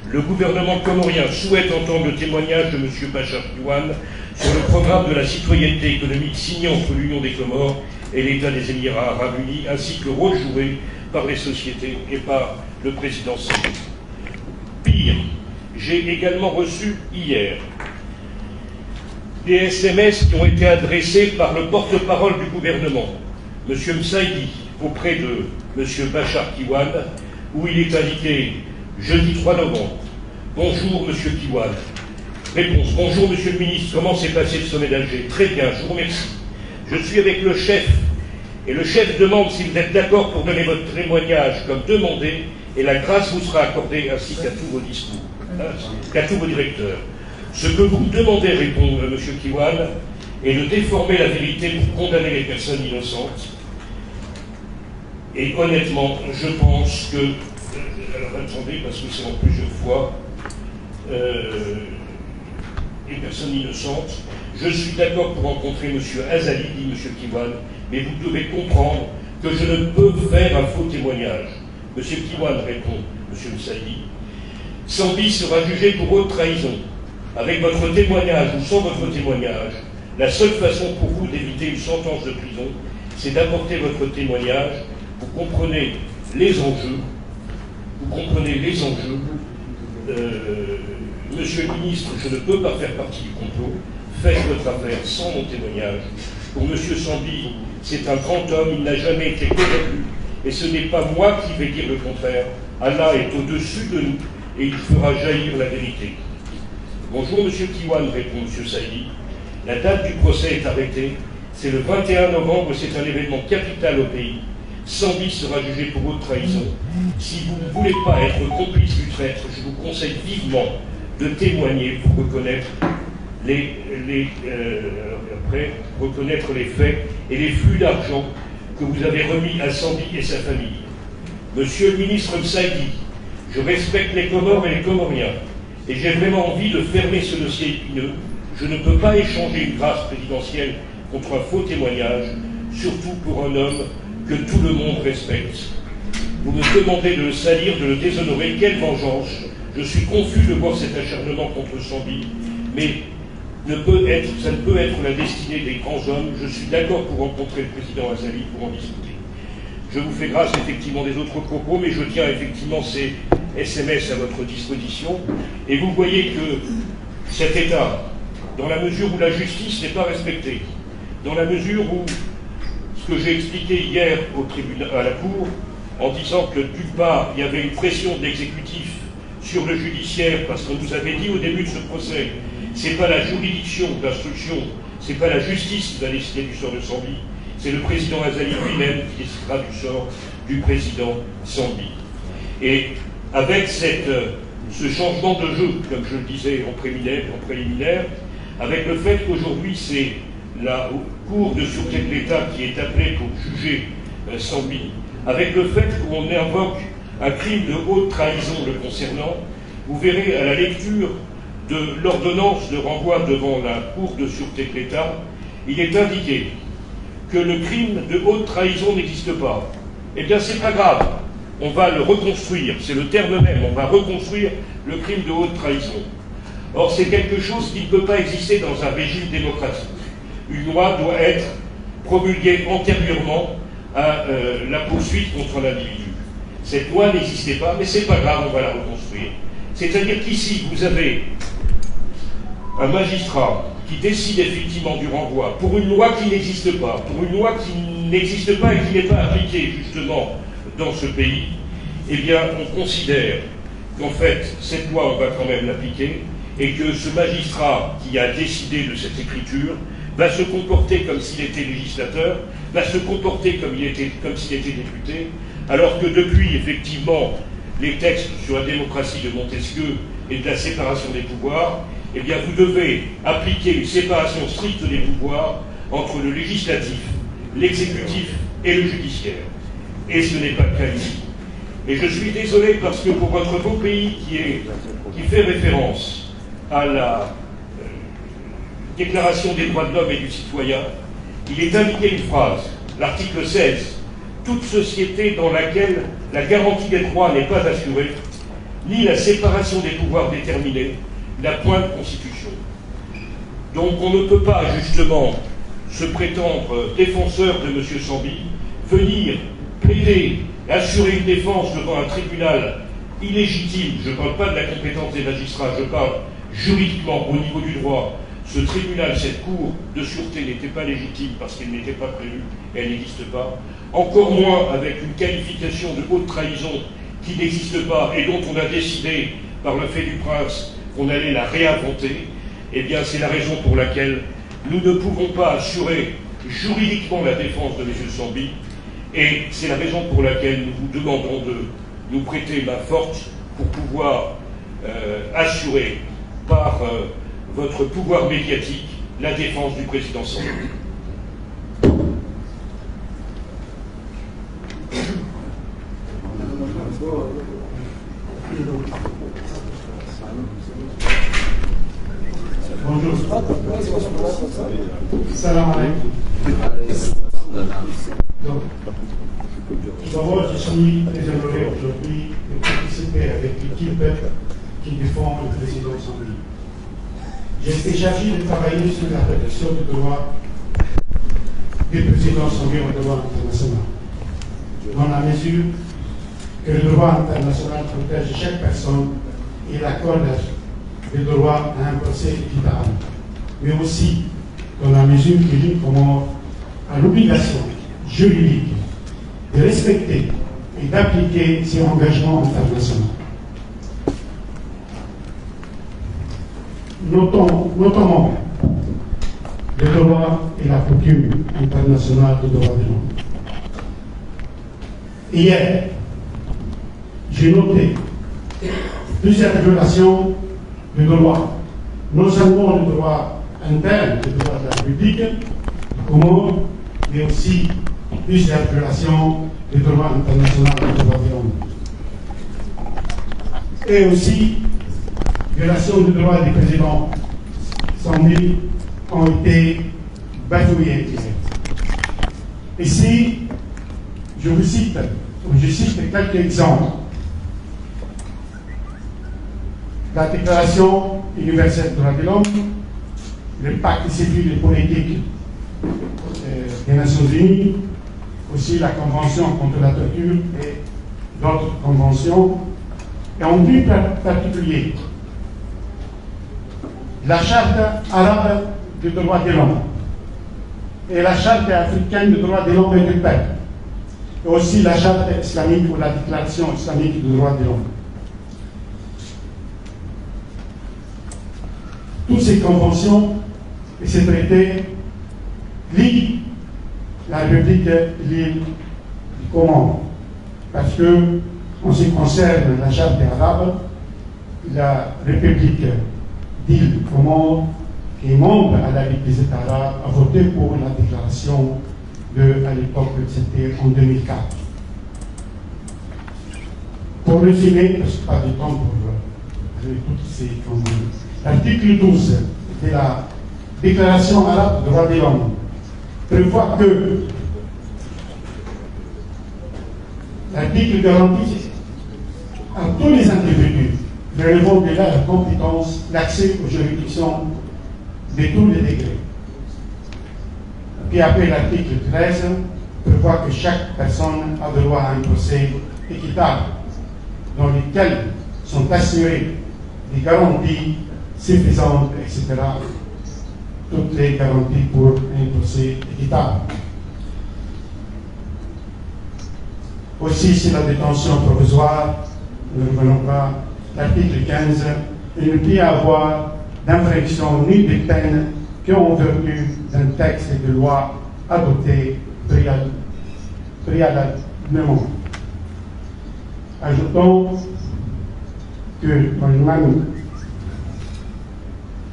Le gouvernement comorien souhaite entendre le témoignage de M. Bachar Kiwan sur le programme de la citoyenneté économique signé entre l'Union des Comores et l'État des Émirats arabes unis, ainsi que le rôle joué par les sociétés et par le président Sambi. Pire, j'ai également reçu hier des SMS qui ont été adressés par le porte-parole du gouvernement, M. Msaïdi auprès de M. Bachar Kiwan, où il est indiqué jeudi 3 novembre. Bonjour M. Kiwan. Réponse. Bonjour Monsieur le ministre, comment s'est passé le sommet d'Alger? Très bien, je vous remercie. Je suis avec le chef, et le chef demande si vous êtes d'accord pour donner votre témoignage comme demandé, et la grâce vous sera accordée ainsi qu'à tous vos discours, qu'à tous vos directeurs. Ce que vous me demandez, répond M. Kiwan, est de déformer la vérité pour condamner les personnes innocentes. Et honnêtement, je pense que... alors attendez, parce que c'est en plusieurs fois... les personnes innocentes. Je suis d'accord pour rencontrer M. Azali, dit M. Kiwan, mais vous devez comprendre que je ne peux faire un faux témoignage. M. Kiwan répond, M. Msaïdi, Sambi sera jugé pour haute trahison. Avec votre témoignage ou sans votre témoignage, la seule façon pour vous d'éviter une sentence de prison, c'est d'apporter votre témoignage. Vous comprenez les enjeux. Vous comprenez les enjeux. Monsieur le ministre, je ne peux pas faire partie du complot. Faites votre affaire sans mon témoignage. Pour Monsieur Sambi, c'est un grand homme, il n'a jamais été corrompu. Et ce n'est pas moi qui vais dire le contraire. Allah est au-dessus de nous et il fera jaillir la vérité. Bonjour Monsieur Kiwan, répond Monsieur Saïdi. La date du procès est arrêtée. C'est le 21 novembre, c'est un événement capital au pays. Sambi sera jugé pour haute trahison. Si vous ne voulez pas être complice du traître, je vous conseille vivement de témoigner pour reconnaître reconnaître les faits et les flux d'argent que vous avez remis à Sambi et sa famille. Monsieur le ministre Msaïdi, je respecte les Comores et les Comoriens, et j'ai vraiment envie de fermer ce dossier épineux. Je ne peux pas échanger une grâce présidentielle contre un faux témoignage, surtout pour un homme que tout le monde respecte. Vous me demandez de le salir, de le déshonorer. Quelle vengeance! Je suis confus de voir cet acharnement contre Sambi, mais ça ne peut être la destinée des grands hommes. Je suis d'accord pour rencontrer le président Azali pour en discuter. Je vous fais grâce effectivement des autres propos, mais je tiens effectivement ces SMS à votre disposition. Et vous voyez que cet État, dans la mesure où la justice n'est pas respectée, dans la mesure où ce que j'ai expliqué hier au tribunal, à la Cour, en disant que d'une part, il y avait une pression de l'exécutif sur le judiciaire, parce qu'on nous avait dit au début de ce procès, c'est pas la juridiction d'instruction, c'est pas la justice qui va décider du sort de Sambi, c'est le président Azali lui-même qui décidera du sort du président Sambi. Et avec ce changement de jeu, comme je le disais en préliminaire, avec le fait qu'aujourd'hui c'est la Cour de sûreté de l'État qui est appelée pour juger Sambi, avec le fait qu'on invoque un crime de haute trahison le concernant, vous verrez à la lecture de l'ordonnance de renvoi devant la Cour de sûreté de l'État, il est indiqué que le crime de haute trahison n'existe pas. Eh bien, c'est pas grave, on va le reconstruire, c'est le terme même, on va reconstruire le crime de haute trahison. Or, c'est quelque chose qui ne peut pas exister dans un régime démocratique. Une loi doit être promulguée antérieurement à la poursuite contre l'individu. Cette loi n'existait pas, mais c'est pas grave, on va la reconstruire. C'est-à-dire qu'ici, vous avez un magistrat qui décide effectivement du renvoi pour une loi qui n'existe pas, pour une loi qui n'existe pas et qui n'est pas appliquée justement dans ce pays. Eh bien, on considère qu'en fait, cette loi, on va quand même l'appliquer et que ce magistrat qui a décidé de cette écriture va se comporter comme s'il était législateur, va se comporter comme s'il était député, alors que depuis, effectivement, les textes sur la démocratie de Montesquieu et de la séparation des pouvoirs, eh bien, vous devez appliquer une séparation stricte des pouvoirs entre le législatif, l'exécutif et le judiciaire. Et ce n'est pas le cas ici. Et je suis désolé parce que pour votre beau pays qui fait référence à la Déclaration des droits de l'homme et du citoyen, il est indiqué une phrase, l'article 16, toute société dans laquelle la garantie des droits n'est pas assurée, ni la séparation des pouvoirs déterminée, n'a point de constitution. Donc on ne peut pas justement se prétendre défenseur de M. Sambi, venir plaider, assurer une défense devant un tribunal illégitime, je ne parle pas de la compétence des magistrats, je parle juridiquement au niveau du droit, Ce tribunal, cette cour de sûreté n'était pas légitime parce qu'elle n'était pas prévue, elle n'existe pas, encore moins avec une qualification de haute trahison qui n'existe pas et dont on a décidé par le fait du prince qu'on allait la réinventer. Eh bien, c'est la raison pour laquelle nous ne pouvons pas assurer juridiquement la défense de M. Sambi, et c'est la raison pour laquelle nous vous demandons de nous prêter main forte pour pouvoir assurer par votre pouvoir médiatique la défense du président Sambi. Bonjour. Salam alaikum. Tout d'abord, je suis très honoré aujourd'hui de participer avec l'équipe qui défend le président Sambi. J'ai été chargé de travailler sur la protection du droit du président Sambi au droit international, dans la mesure que le droit international protège chaque personne et accorde le droit à un procès équitable, mais aussi dans la mesure que l'île Comore a l'obligation juridique de respecter et d'appliquer ses engagements internationaux. Notamment le droit et la coutume internationale de droit de l'homme. Hier, j'ai noté plusieurs violations de droit, non seulement le droit interne, le droit de la République, Comore, mais aussi plusieurs violations du droit international des droits de l'homme. Et aussi, violations du droit du président Sambi ont été bafouées. Ici, je cite quelques exemples. La Déclaration universelle des droits de l'homme, le pacte civil et politique des Nations Unies, aussi la Convention contre la torture et d'autres conventions, et en plus particulier la Charte arabe des droits de l'homme et la Charte africaine des droits de l'homme et du peuple, et aussi la Charte islamique ou la Déclaration islamique des droits de l'homme. Toutes ces conventions et ces traités lient la République de l'île du Comore, parce que, en ce qui concerne la Charte arabe, la République d'île du Comore, qui est membre à la Ligue des États arabes, a voté pour la déclaration à l'époque, c'était en 2004. Pour résumer, parce que pas de temps pour toutes ces conventions. L'article 12 de la Déclaration arabe des droits de l'homme prévoit que l'article garantit à tous les individus relevant de leur compétence l'accès aux juridictions de tous les degrés. Puis après, l'article 13 prévoit que chaque personne a droit à un procès équitable dans lequel sont assurées des garanties suffisantes, etc. Toutes les garanties pour un procès équitable. Aussi, si la détention provisoire, ne revenons pas, l'article 15, il ne peut y avoir d'infraction ni de peine qu'en vertu d'un texte de loi adopté préalablement. Ajoutons que dans le même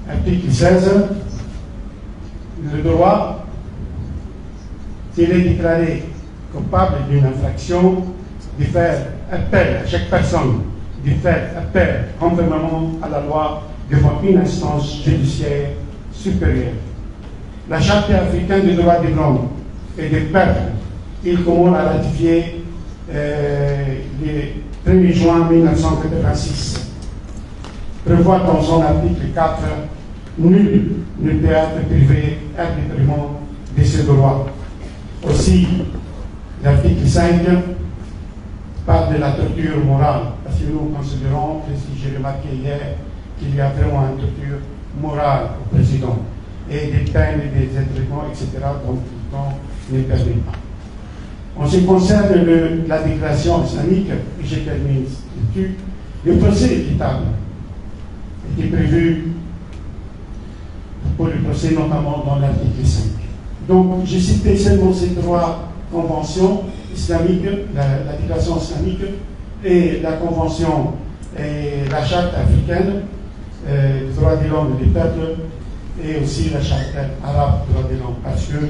article 16, le droit, s'il est déclaré coupable d'une infraction, de faire appel à chaque personne, de faire appel conformément à la loi devant une instance judiciaire supérieure. La Charte africaine des droits de l'homme et des peuples, il commence à ratifier le 1er juin 1986, prévoit dans son article 4 nul ne peut être privé arbitrairement de ses droits. Aussi, l'article 5 parle de la torture morale, parce que nous considérons, si j'ai remarqué hier, qu'il y a vraiment une torture morale au président et des peines et des traitements, etc., dont le temps ne permet pas. En ce qui concerne la déclaration islamique, je termine dessus, le procès équitable était prévu pour le procès, notamment dans l'article 5. Donc, j'ai cité seulement ces trois conventions islamiques, la déclaration islamique et la convention et la charte africaine des droits de l'homme et des peuples, et aussi la charte arabe des droits de l'homme, parce que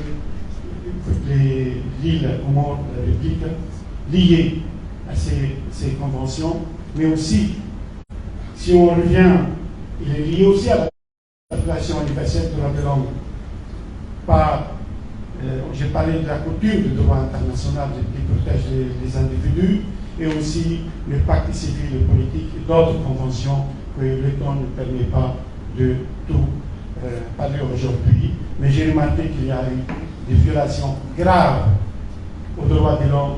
l'île au monde de la République liée à ces conventions, mais aussi, si on revient, il est lié aussi à la Déclaration universelle des droits de l'homme. J'ai parlé de la coutume du droit international qui protège les individus, et aussi le pacte civil et politique et d'autres conventions que le temps ne permet pas de tout parler aujourd'hui. Mais j'ai remarqué qu'il y a eu des violations graves aux droits de l'homme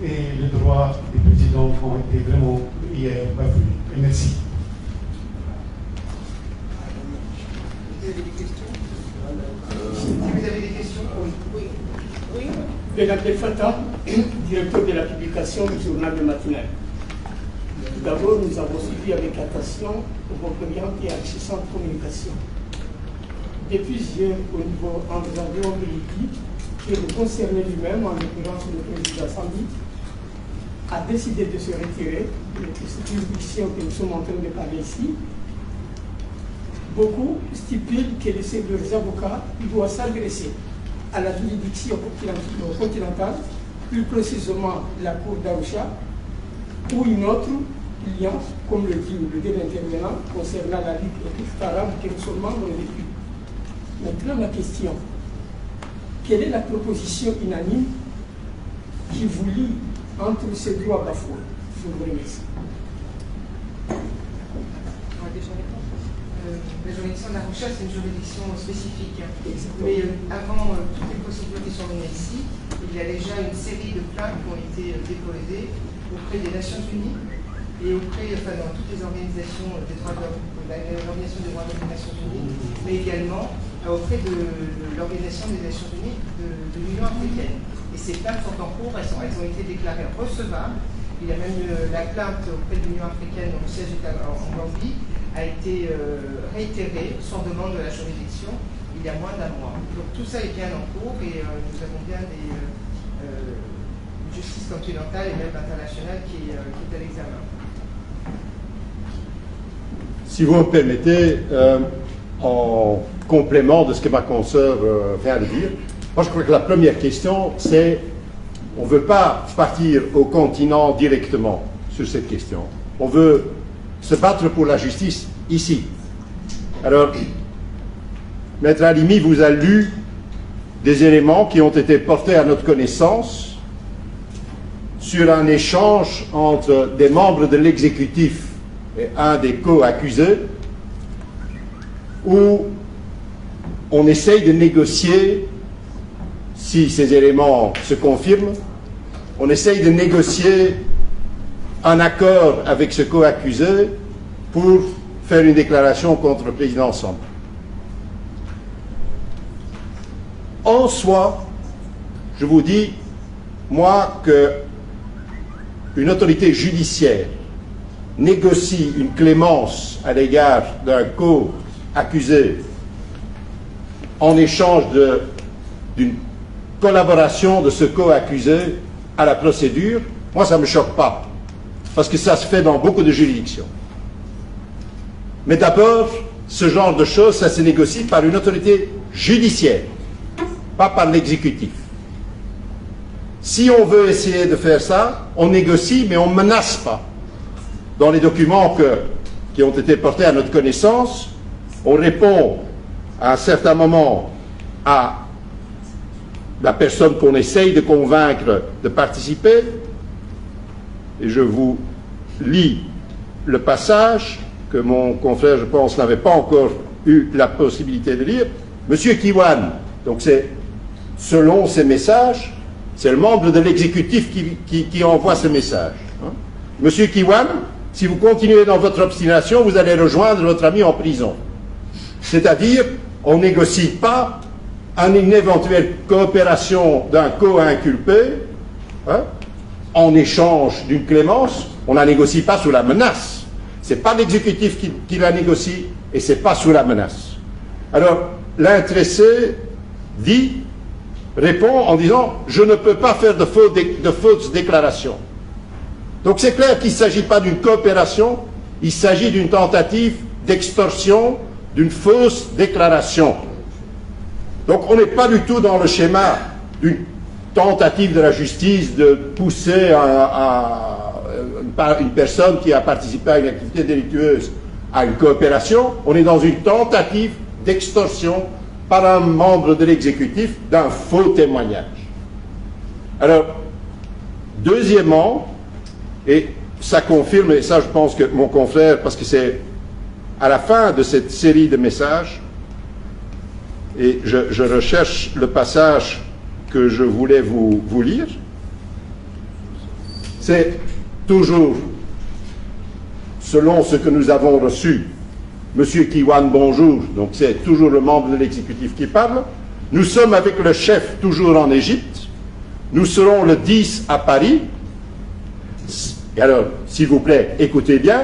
et les droits des présidents ont été vraiment hier bafoués. Et merci. Vous avez des questions? Vous avez des questions? Oui. Bénaté Fata, directeur de la publication du journal Le Matinal. Tout d'abord, nous avons suivi avec attention votre brillante et enrichissante communication. Depuis hier, au niveau environ de l'IPI, qui le concernait lui-même, en l'occurrence le président Sandi, a décidé de se retirer de cette juridiction que nous sommes en train de parler ici. Beaucoup stipulent que leurs avocats doivent s'adresser à la juridiction continentale, plus précisément la Cour d'Arusha, ou une autre client, comme le dit l'intervenant, concernant la Ligue arabe que nous sommes membres de l'EPI. Maintenant, la question, quelle est la proposition unanime qui vous lie entre ces droits bafoués? Je vous remercie. La juridiction d'Arusha, c'est une juridiction spécifique. Mais avant toutes les procédures qui sont menées ici, il y a déjà une série de plaintes qui ont été déposées auprès des Nations Unies et dans toutes les organisations des droits de l'homme, l'Organisation des droits de l'homme des Nations Unies, mais également auprès de l'Organisation des Nations Unies de l'Union africaine. Et ces plaintes sont en cours, elles ont été déclarées recevables. Il y a même la plainte auprès de l'Union africaine au siège en Gambie a été réitérée sans demande de la juridiction il y a moins d'un mois. Donc tout ça est bien en cours et nous avons bien une justice continentale et même internationale qui est à l'examen. Si vous me permettez, en complément de ce que ma consoeur vient de dire, moi je crois que la première question c'est, on ne veut pas partir au continent directement sur cette question. On veut se battre pour la justice ici. Alors, Maître Halimi vous a lu des éléments qui ont été portés à notre connaissance sur un échange entre des membres de l'exécutif et un des co-accusés, où on essaye de négocier, si ces éléments se confirment, on essaye de négocier un accord avec ce co-accusé pour faire une déclaration contre le président Samba. En soi, je vous dis, moi, qu'une autorité judiciaire négocie une clémence à l'égard d'un co-accusé en échange d'une collaboration de ce co-accusé à la procédure, moi, ça ne me choque pas. Parce que ça se fait dans beaucoup de juridictions. Mais d'abord, ce genre de choses, ça se négocie par une autorité judiciaire, pas par l'exécutif. Si on veut essayer de faire ça, on négocie, mais on ne menace pas. Dans les documents qui ont été portés à notre connaissance, on répond à un certain moment à la personne qu'on essaye de convaincre de participer, et je vous lis le passage que mon confrère, je pense, n'avait pas encore eu la possibilité de lire. Monsieur Kiwan, donc c'est selon ces messages, c'est le membre de l'exécutif qui envoie ce message. Monsieur Kiwan, si vous continuez dans votre obstination, vous allez rejoindre votre ami en prison. C'est-à-dire, on ne négocie pas une éventuelle coopération d'un co-inculpé en échange d'une clémence. On ne la négocie pas sous la menace. Ce n'est pas l'exécutif qui la négocie et ce n'est pas sous la menace. Alors, l'intéressé répond en disant « Je ne peux pas faire de fausses déclarations ». Donc c'est clair qu'il ne s'agit pas d'une coopération, il s'agit d'une tentative d'extorsion, d'une fausse déclaration. Donc on n'est pas du tout dans le schéma d'une tentative de la justice de pousser une personne qui a participé à une activité délictueuse à une coopération. On est dans une tentative d'extorsion par un membre de l'exécutif d'un faux témoignage. Alors, deuxièmement, et ça confirme, et ça je pense que mon confrère, parce que c'est à la fin de cette série de messages, et je recherche le passage que je voulais vous lire, c'est toujours, selon ce que nous avons reçu, Monsieur Kiwan, bonjour, donc c'est toujours le membre de l'exécutif qui parle. Nous sommes avec le chef toujours en Égypte. Nous serons le 10 à Paris. Et alors, s'il vous plaît, écoutez bien.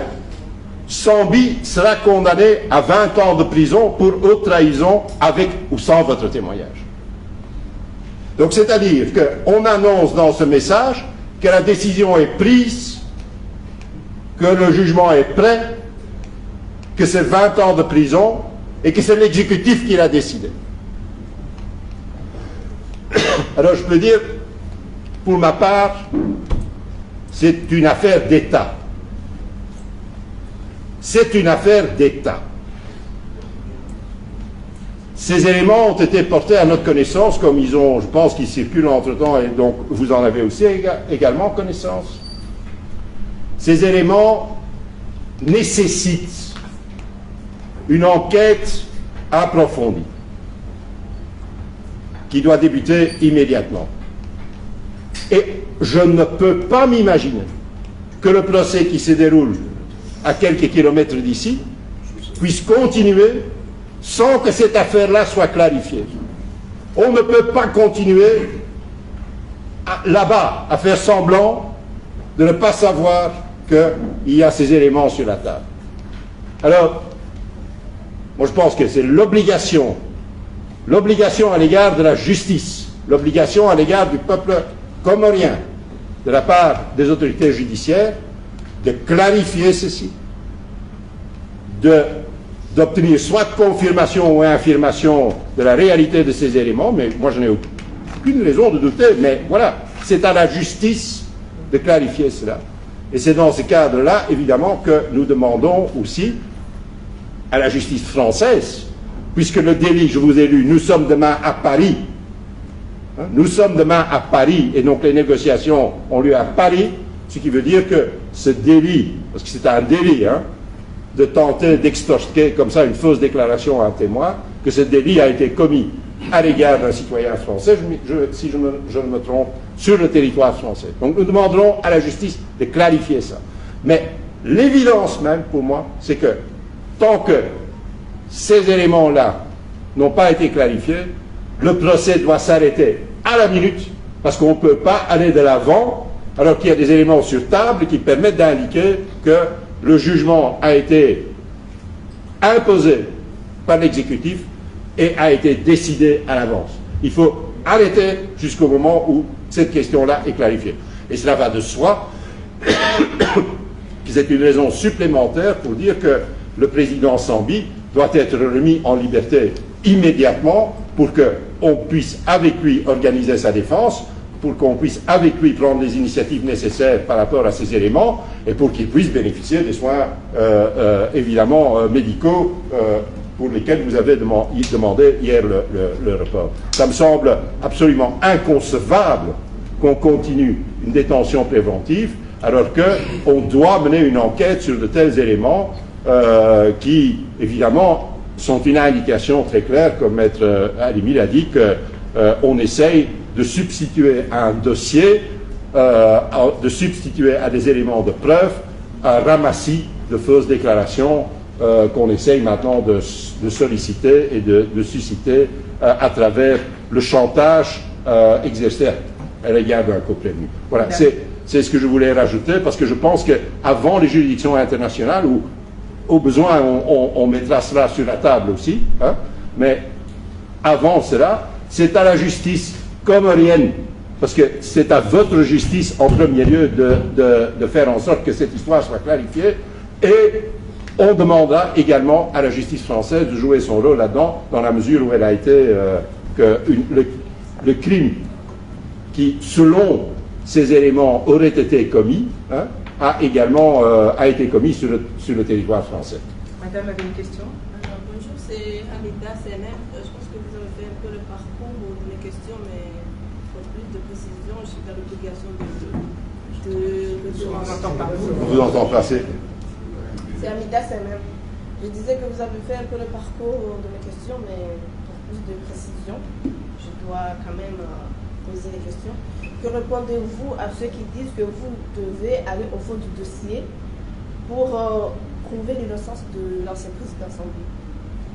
Sambi sera condamné à 20 ans de prison pour haute trahison avec ou sans votre témoignage. Donc, c'est-à-dire qu'on annonce dans ce message que la décision est prise, que le jugement est prêt, que c'est 20 ans de prison et que c'est l'exécutif qui l'a décidé. Alors je peux dire, pour ma part, c'est une affaire d'État. C'est une affaire d'État. Ces éléments ont été portés à notre connaissance, comme ils ont, je pense qu'ils circulent entre-temps, et donc vous en avez aussi également connaissance. Ces éléments nécessitent une enquête approfondie qui doit débuter immédiatement. Et je ne peux pas m'imaginer que le procès qui se déroule à quelques kilomètres d'ici puisse continuer sans que cette affaire-là soit clarifiée. On ne peut pas continuer là-bas à faire semblant de ne pas savoir qu'il y a ces éléments sur la table. Alors, moi je pense que c'est l'obligation à l'égard de la justice, l'obligation à l'égard du peuple comorien, de la part des autorités judiciaires, de clarifier ceci, d'obtenir soit confirmation ou infirmation de la réalité de ces éléments, mais moi je n'ai aucune raison de douter, mais voilà, c'est à la justice de clarifier cela. Et c'est dans ce cadre-là, évidemment, que nous demandons aussi à la justice française, puisque le délit, je vous ai lu, nous sommes demain à Paris, nous sommes demain à Paris, et donc les négociations ont lieu à Paris, ce qui veut dire que ce délit, parce que c'est un délit, de tenter d'extorquer comme ça une fausse déclaration à un témoin, que ce délit a été commis à l'égard d'un citoyen français, si je ne me trompe, sur le territoire français. Donc nous demanderons à la justice de clarifier ça. Mais l'évidence même, pour moi, c'est que tant que ces éléments-là n'ont pas été clarifiés, le procès doit s'arrêter à la minute, parce qu'on ne peut pas aller de l'avant alors qu'il y a des éléments sur table qui permettent d'indiquer que le jugement a été imposé par l'exécutif et a été décidé à l'avance. Il faut arrêter jusqu'au moment où cette question-là est clarifiée. Et cela va de soi que c'est une raison supplémentaire pour dire que le président Sambi doit être remis en liberté immédiatement pour qu'on puisse avec lui organiser sa défense, pour qu'on puisse avec lui prendre les initiatives nécessaires par rapport à ces éléments et pour qu'il puisse bénéficier des soins évidemment médicaux pour lesquels vous avez demandé hier le report. Ça me semble absolument inconcevable qu'on continue une détention préventive alors qu'on doit mener une enquête sur de tels éléments qui, évidemment, sont une indication très claire, comme Maître Halimi l'a dit, qu'on essaye de substituer à un dossier, de substituer à des éléments de preuve ramassis de fausses déclarations qu'on essaye maintenant de solliciter et de susciter à travers le chantage exercé à l'égard d'un co-prévenu. Voilà, c'est ce que je voulais rajouter, parce que je pense qu'avant les juridictions internationales, où au besoin on mettra cela sur la table aussi, hein, mais avant cela, c'est à la justice comorienne, parce que c'est à votre justice en premier lieu de faire en sorte que cette histoire soit clarifiée, et on demandera également à la justice française de jouer son rôle là-dedans, dans la mesure où elle a été que le crime qui, selon ces éléments, aurait été commis, hein, a également été commis sur le territoire français. Madame avait une question. Bonjour, c'est Hamida CNM. Je pense que vous avez fait un peu le parcours de mes questions, mais pour plus de précision, je suis dans l'obligation On vous entend passer. C'est Hamida CNM. Je disais que vous avez fait un peu le parcours de mes questions, mais pour plus de précision, je dois quand même poser les questions. Que répondez-vous à ceux qui disent que vous devez aller au fond du dossier pour prouver l'innocence de l'ancien président Sambie?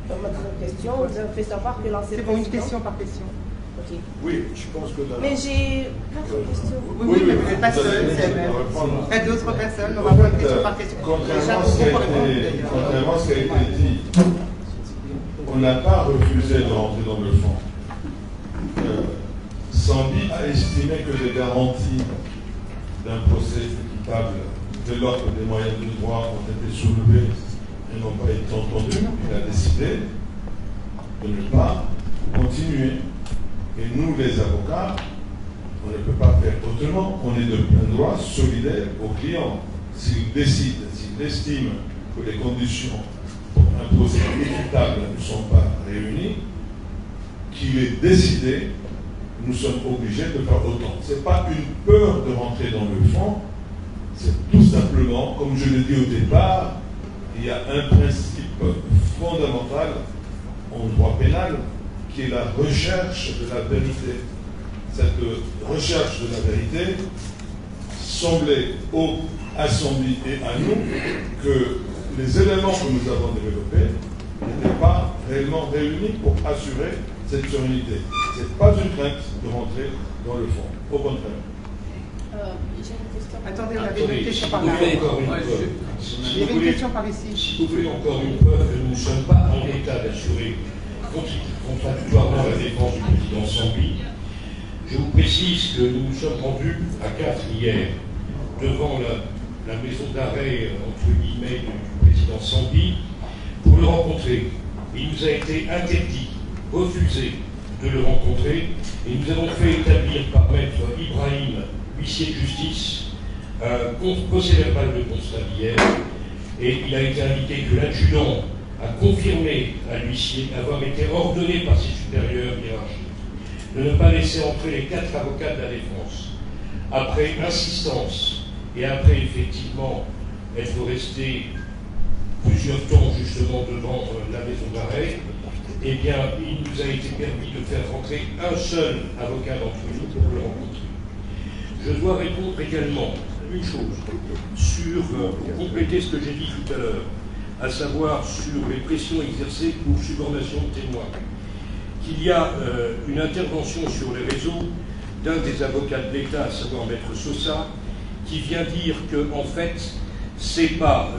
Donc, ma deuxième question, vous avez fait savoir que l'ancien président... C'est bon, une question par question. Ok. Oui, je pense que... Mais j'ai 4 questions. Oui, mais vous n'êtes pas seul, c'est même. Il y a d'autres personnes, on va prendre question par question. Contrairement à ce qui a été dit, on n'a pas refusé de rentrer dans le fond. Sambie a estimé que les garanties d'un procès équitable, dès lors que des moyens de droit ont été soulevés et n'ont pas été entendus, il a décidé de ne pas continuer. Et nous, les avocats, on ne peut pas faire autrement. On est de plein droit solidaire au client. S'il décide, s'il estime que les conditions pour un procès équitable ne sont pas réunies, qu'il est décidé, nous sommes obligés de faire autant. Ce n'est pas une peur de rentrer dans le fond, c'est tout simplement, comme je l'ai dit au départ, il y a un principe fondamental en droit pénal qui est la recherche de la vérité. Cette recherche de la vérité semblait à Sambie et à nous que les éléments que nous avons développés n'étaient pas réellement réunis pour assurer cette sérénité. Ce n'est pas une crainte de rentrer dans le fond, au contraire. J'ai une question. Attendez, on avait une question par là. Il y avait une question par ici. Si vous voulez encore une preuve que nous ne sommes pas en état d'assurer contradictoirement la défense du président Sambie, je vous précise que nous nous sommes rendus à 4 hier devant la maison d'arrêt entre guillemets du président Sambie pour le rencontrer. Il nous a été interdit, refusé de le rencontrer, et nous avons fait établir par maître Ibrahim, huissier de justice, un procès-verbal de constat d'hier, et il a été indiqué que l'adjudant a confirmé à l'huissier avoir été ordonné par ses supérieurs hiérarchiques de ne pas laisser entrer les 4 avocats de la défense. Après insistance et après effectivement être resté plusieurs temps justement devant la maison d'arrêt, eh bien, il nous a été permis de faire rentrer un seul avocat d'entre nous pour le rencontrer. Je dois répondre également une chose pour compléter ce que j'ai dit tout à l'heure, à savoir sur les pressions exercées pour subornation de témoins. Qu'il y a une intervention sur les réseaux d'un des avocats de l'État, à savoir Maître Sosa, qui vient dire que, en fait, c'est pas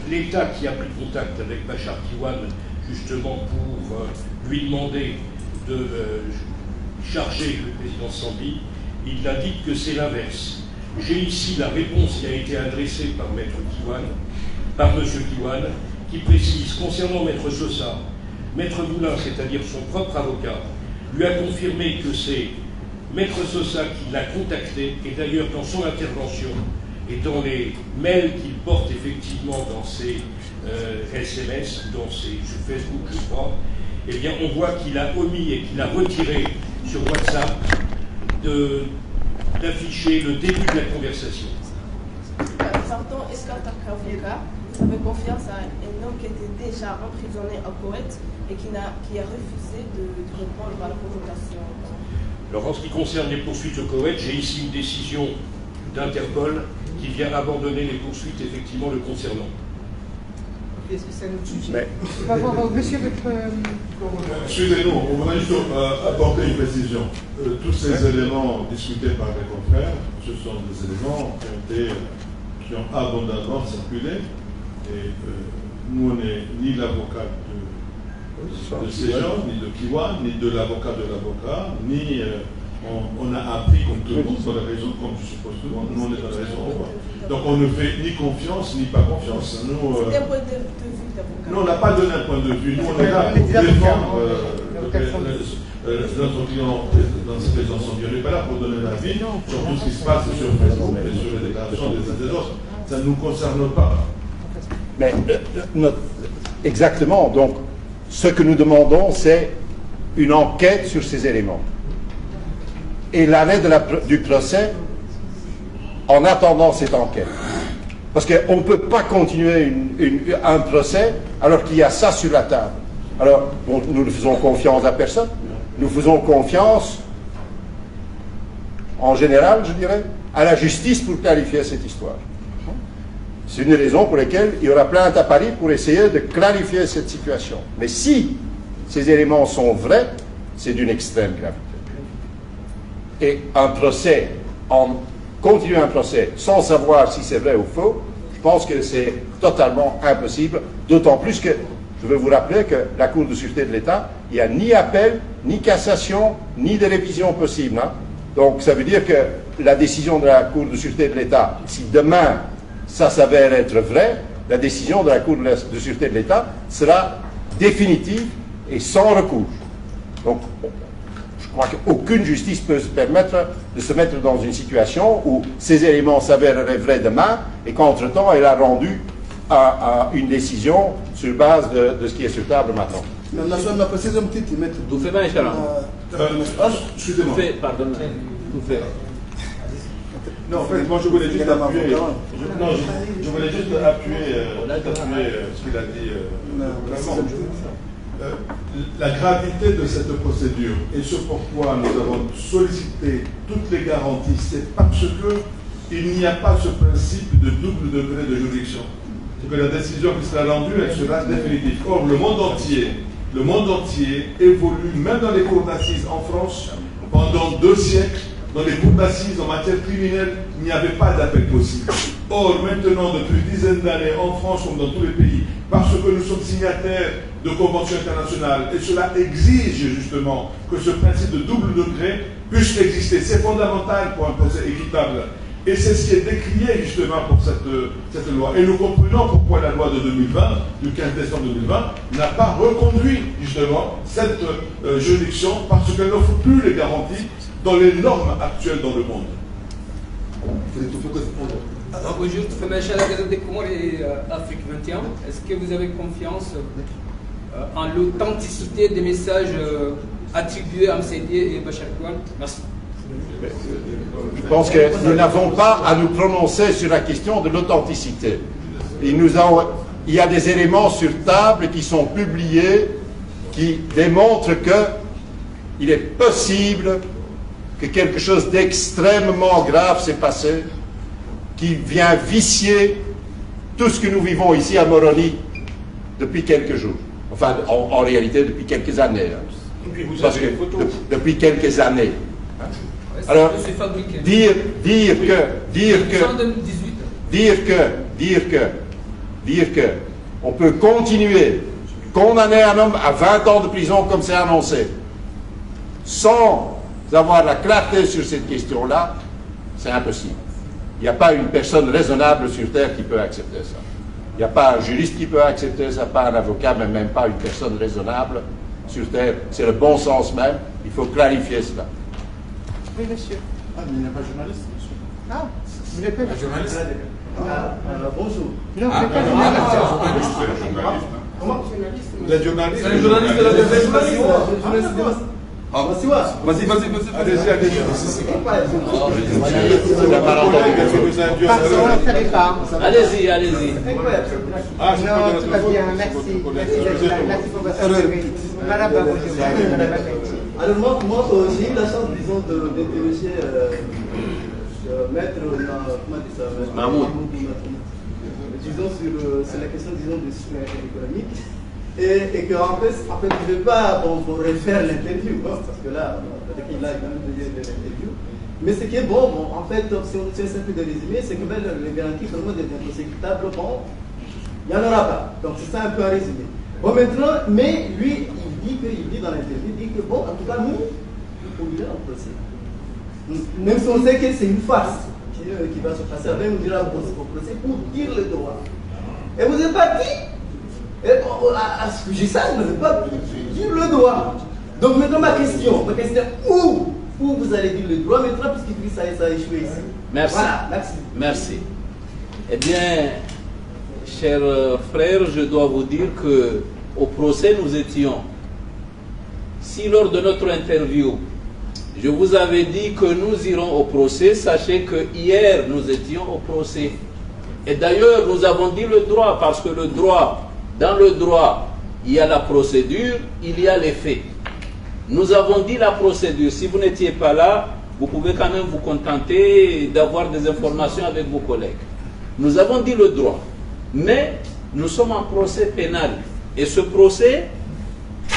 l'État qui a pris contact avec Bachar Kiwan justement pour lui demander de charger le président Sambie. Il a dit que c'est l'inverse. J'ai ici la réponse qui a été adressée par Maître Kiwan, par M. Kiwan, qui précise, concernant Maître Sosa, Maître Moulin, c'est-à-dire son propre avocat, lui a confirmé que c'est Maître Sosa qui l'a contacté, et d'ailleurs dans son intervention et dans les mails qu'il porte effectivement dans ses SMS, sur Facebook je crois, eh bien on voit qu'il a omis et qu'il a retiré sur WhatsApp d'afficher le début de la conversation. Pardon, est-ce qu'en tant qu'avocat, vous avez confiance à un homme qui était déjà emprisonné au Koweït et qui a refusé de répondre à la convocation? Alors en ce qui concerne les poursuites au Koweït, j'ai ici une décision d'Interpol qui vient abandonner les poursuites effectivement le concernant. Est-ce que ça nous juge? Mais- On va voir, monsieur, votre... Excusez-nous, on voudrait juste apporter une précision. Tous ces éléments discutés par les confrères, ce sont des éléments qui ont abondamment circulé. Et nous, on n'est ni l'avocat de ces gens, ni de Kiwan, ni de l'avocat, ni on a appris comme tout le monde, pour la raison, comme je suppose tout le monde, nous on est dans la raison. Donc on ne fait ni confiance, ni pas confiance. Nous, D'un point de vue d'avocat. nous, on n'a pas donné un point de vue. Nous, on est là pour défendre notre client dans cette présentation. On n'est pas là pour donner l'avis sur tout ce qui se passe sur Facebook et sur les déclarations des uns et des autres. Ça ne nous concerne pas. Mais exactement, donc ce que nous demandons, c'est une enquête sur ces éléments. Et l'arrêt du procès en attendant cette enquête. Parce qu'on ne peut pas continuer un procès alors qu'il y a ça sur la table. Alors, bon, nous ne faisons confiance à personne. Nous faisons confiance, en général, je dirais, à la justice pour clarifier cette histoire. C'est une raison pour laquelle il y aura plainte à Paris pour essayer de clarifier cette situation. Mais si ces éléments sont vrais, c'est d'une extrême gravité. Et un procès, continuer un procès sans savoir si c'est vrai ou faux, je pense que c'est totalement impossible, d'autant plus que, je veux vous rappeler que la Cour de sûreté de l'État, il n'y a ni appel, ni cassation, ni de révision possible. Hein. Donc ça veut dire que la décision de la Cour de sûreté de l'État, si demain ça s'avère être vrai, la décision de la Cour de sûreté de l'État sera définitive et sans recours. Donc, je crois qu'aucune justice peut se permettre de se mettre dans une situation où ces éléments s'avéreraient vrais demain et qu'entre-temps, elle a rendu une décision sur base de ce qui est sur table maintenant. La précision petite, maître. Vous faites bien, Inch'Allah. Excusez-moi. Pardon. Vous faites. Non, en fait, moi je voulais juste appuyer. Je voulais juste appuyer ce qu'il a dit. Vraiment. La gravité de cette procédure et ce pourquoi nous avons sollicité toutes les garanties, c'est parce qu'il n'y a pas ce principe de double degré de juridiction. C'est que la décision qui sera rendue, elle sera définitive. Or, le monde entier évolue, même dans les cours d'assises en France, pendant 2 siècles. Dans les cours d'assises en matière criminelle, il n'y avait pas d'appel possible. Or, maintenant, depuis une dizaine d'années, en France comme dans tous les pays, parce que nous sommes signataires de conventions internationales, et cela exige justement que ce principe de double degré puisse exister. C'est fondamental pour un procès équitable. Et c'est ce qui est décrié justement pour cette loi. Et nous comprenons pourquoi la loi de 2020, du 15 décembre 2020, n'a pas reconduit justement cette juridiction parce qu'elle n'offre plus les garanties dans les normes actuelles dans le monde. Donc, juste, Femachal Gazette des Comores et Afrique 21, est-ce que vous avez confiance en l'authenticité des messages attribués à Msedi et Bachar Kouane? Merci. Je pense que nous n'avons pas à nous prononcer sur la question de l'authenticité. Il y a des éléments sur table qui sont publiés qui démontrent qu'il est possible que quelque chose d'extrêmement grave s'est passé, qui vient vicier tout ce que nous vivons ici à Moroni depuis quelques jours. Enfin, en réalité, depuis quelques années. Parce que depuis quelques années. Alors, dire que on peut continuer, condamner un homme à 20 ans de prison comme c'est annoncé, sans avoir la clarté sur cette question-là, c'est impossible. Il n'y a pas une personne raisonnable sur Terre qui peut accepter ça. Il n'y a pas un juriste qui peut accepter ça, pas un avocat, mais même pas une personne raisonnable sur Terre. C'est le bon sens même. Il faut clarifier cela. Oui, monsieur. Ah, mais il n'y a pas de journaliste, monsieur. Ah, vous n'êtes pas Un journaliste. Bonjour. Non, vous n'êtes pas journaliste. Comment? Les journalistes. C'est le journaliste de la journaliste. Ah, vas-y. Allez-y. Pardon, on ne savait pas. Allez-y. Ah, Non, tout va bien, merci. Merci pour votre service. Madame Alors moi j'ai eu la chance, disons, d'interroger maître Mahmoud. Disons sur la question disons de citoyenneté économique et qu'en fait je ne vais pas refaire l'interview parce que là il a quand même donné l'interview. Mais ce qui est bon, en fait, si on essaie un peu de résumer, c'est que les garanties vraiment des impôts équitables, bon, il n'y en aura pas. Donc c'est ça un peu à résumer. Bon maintenant, mais lui, il dit dans l'interview, il dit que bon, en tout cas nous, on ira en procès. Même si on sait que c'est une farce qui va se passer, après on ira au procès pour dire le droit. Et vous n'avez pas dit, à ce que je sache, vous n'avez pas dire le droit. Donc maintenant ma question où vous allez dire le droit maintenant, puisque ça a échoué ici. Merci. Voilà, merci. Merci. Eh bien, chers frères, je dois vous dire que au procès nous étions. Si lors de notre interview, je vous avais dit que nous irons au procès, sachez que hier nous étions au procès. Et d'ailleurs, nous avons dit le droit, parce que le droit, dans le droit, il y a la procédure, il y a les faits. Nous avons dit la procédure. Si vous n'étiez pas là, vous pouvez quand même vous contenter d'avoir des informations avec vos collègues. Nous avons dit le droit. Mais nous sommes en procès pénal. Et ce procès,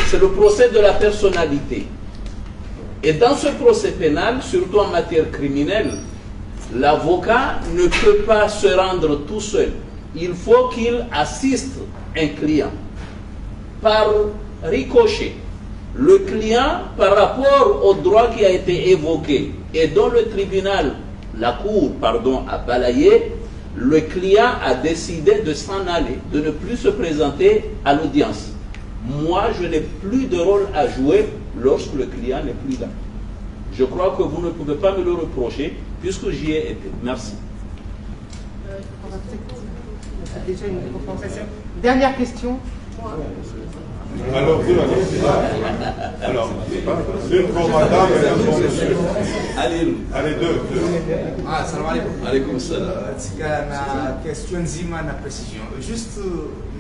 c'est le procès de la personnalité. Et dans ce procès pénal, surtout en matière criminelle, l'avocat ne peut pas se rendre tout seul. Il faut qu'il assiste un client. Par ricochet, le client, par rapport au droit qui a été évoqué et dont le tribunal, la cour, pardon, a balayé, le client a décidé de s'en aller, de ne plus se présenter à l'audience. Moi, je n'ai plus de rôle à jouer lorsque le client n'est plus là. Je crois que vous ne pouvez pas me le reprocher puisque j'y ai été. Merci. Déjà une compensation. Dernière question. Alors, une pour madame et un pour monsieur. Allez, deux. Ah, salam alaikum. Alaikum salam. Na question nzima na précision. Juste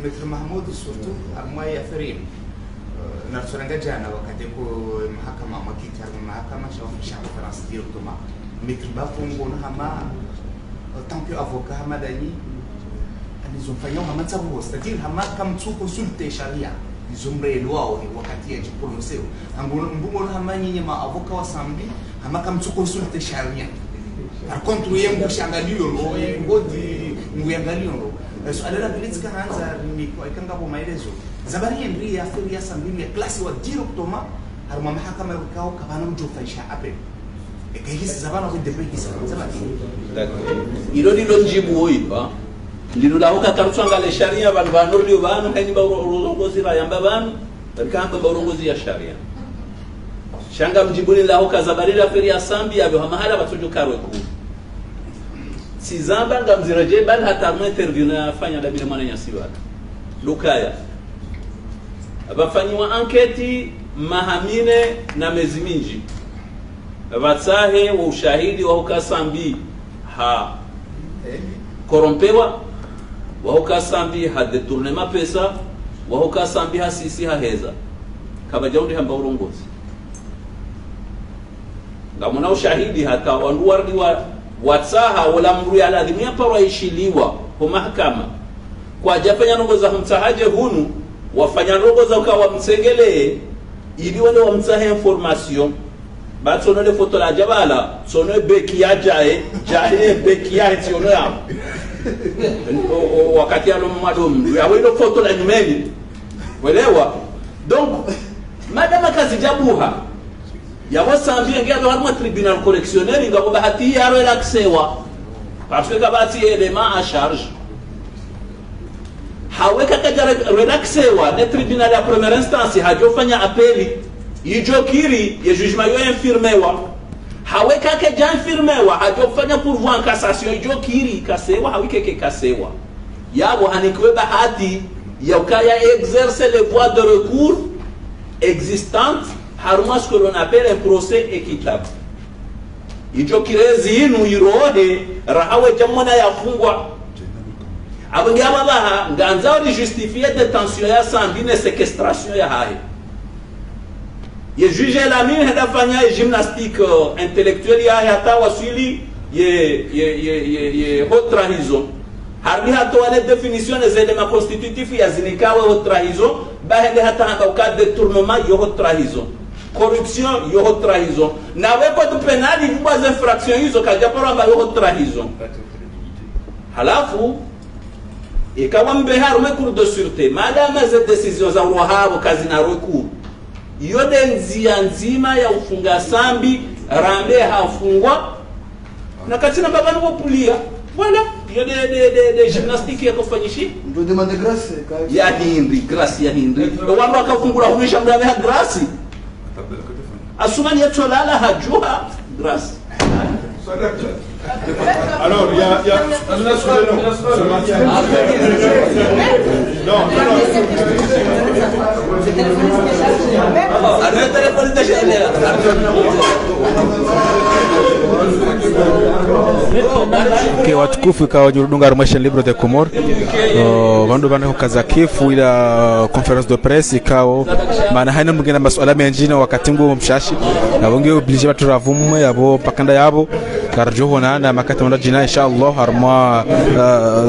Maître Mahmoud surtout moi ya Farim. Na turanga jana wakati ko mahakama makita mahakama shawafisha France directement. Maître Bafongo na hama tant que avocat hamadani alizofanya hama tsabu, c'est-à-dire hama kam tu consulter sharia. Izumreelwao wakati yajipronoseo mbungo hama nyinyi ma avocat wa sambi hama kam tu consulter sharia. Par contre yengo shangalio lo ngodi nguyangalio lo so alala bilitika hanza ni kwa ikanga bo maelezo zabari ndri ya afiri ya sambi ya klasi wa directement haruma mahakama yao kabana mjofaisha ape ekayisi zabana wa debeki zabani ilo ndilo njibu oipa ndilo lahoka karusanga sharia bantu banuryo bantu kandi barongozi bayamba bantu barikamba barongozi ya sharia shanga mjibuni lahoka zabarira feri ya sambi abo mahala batojo karwe ku sizamba ngamziraje bal hata mu interview na fanya da bila mwana nyasiwa lukaya abafanywa anketi mahamine na meziminji batsahe wa ushahidi wa hukasambi ha korompewa wa hukasambi ha detournement pesa wa hukasambi ha sisi ha heza kabajaundi hamba urongozi ngamuna ushahidi hata wanduwardi wa watsaha wala mru ya ladhimia parwa ishiliwa kwa mahakama kwa jafanya nongoza humtahaje hunu wafanya nongoza ukawa msengelee ili wale wamtsahe information batsono le foto la jabala sono beki ya jae beki ya tiono ya wakati alo mwadom ya wino foto la nyumeni welewa donc madama kazi jabuha ya wasambi ngado harma tribunal correctionnel ngabo bahati ya relaxewa parce que kabati élément à charge haweka kaja relaxewa ne tribunal ya première instance hajofanya appeli yijokiri ya jugement yo infirmewa haweka kaja infirmewa hajofanya pourvoi en cassation yijokiri kasewa hawike kasewa yabo hanikwe bahati ya ukaya exercer les voies de recours existantes haruma ce que l'on appelle un procès équitable. Ijo kirezi inu irohe rahawe jamona yafungwa abangaba baha nganza ori justifier détention ya sambi ne séquestration ya haye ye juge la mine hada fanya gymnastique intellectuelle ya hata wasili ye haute trahison harbi hatoa les définitions des éléments constitutifs ya zinikawe haute trahison bahende hata au cas de détournement yo haute trahison corruption yo haute trahison na we code pénal il bois infraction hizo kaja paramba yo haute trahison halafu ikawa mbeharu cour de sûreté madame ces décisions za wahabo kazi na recours yode nzia nzima ya ufunga sambi rambe hafungwa na katina baba nuko pulia voilà yode de gymnastique ya kufanyishi ndio demande grâce ya hindi grâce ya hindi wando akafungura huisha mdawe ha grâce asumani yetu lala hajua grâce. Alors, il y a Okay, watukufu ikawa jurudunga Armation Libre de Comore vandu vana kaza kifu ila conference de presse ikawa maana haina mgena masuala menjina wakati nguo mshashi na wonge oblige watu ravumwe yabo pakanda yabo karjoho na makati manda jina inshallah harma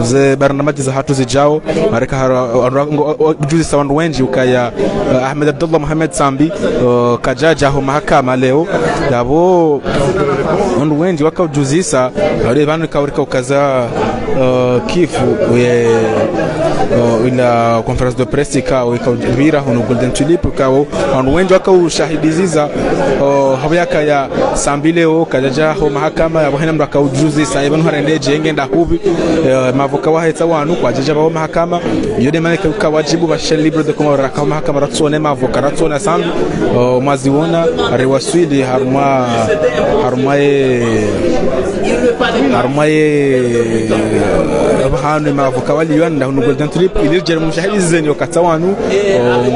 ze barnamaji za hatu zijao mareka juzi sawandu wenji ukaya Ahmed Abdullah Mohamed Sambi kajaja ho mahakama leo yabo ondu wenji wakajuzisa wale banu kaurika ukaza kifu ila conference de presse ikawira hono Golden Tulip kao ondu wenji wakaushahidizisa habyaka ya Sambi leo kajaja ho mahakama yabo hena mraka ujuzi saibanu harende jenge ndahubi mavoka wahetsa wanu kwajeja bawo mahakama yode maneka kawajibu bashe libre de Comore raka mahakama ratsone mavoka ratsona Sambi maziona rewaswidi harmaye abahanu mavoka wali yanda hono Golden Tulip ilirjere mushahidizeni wakatawanu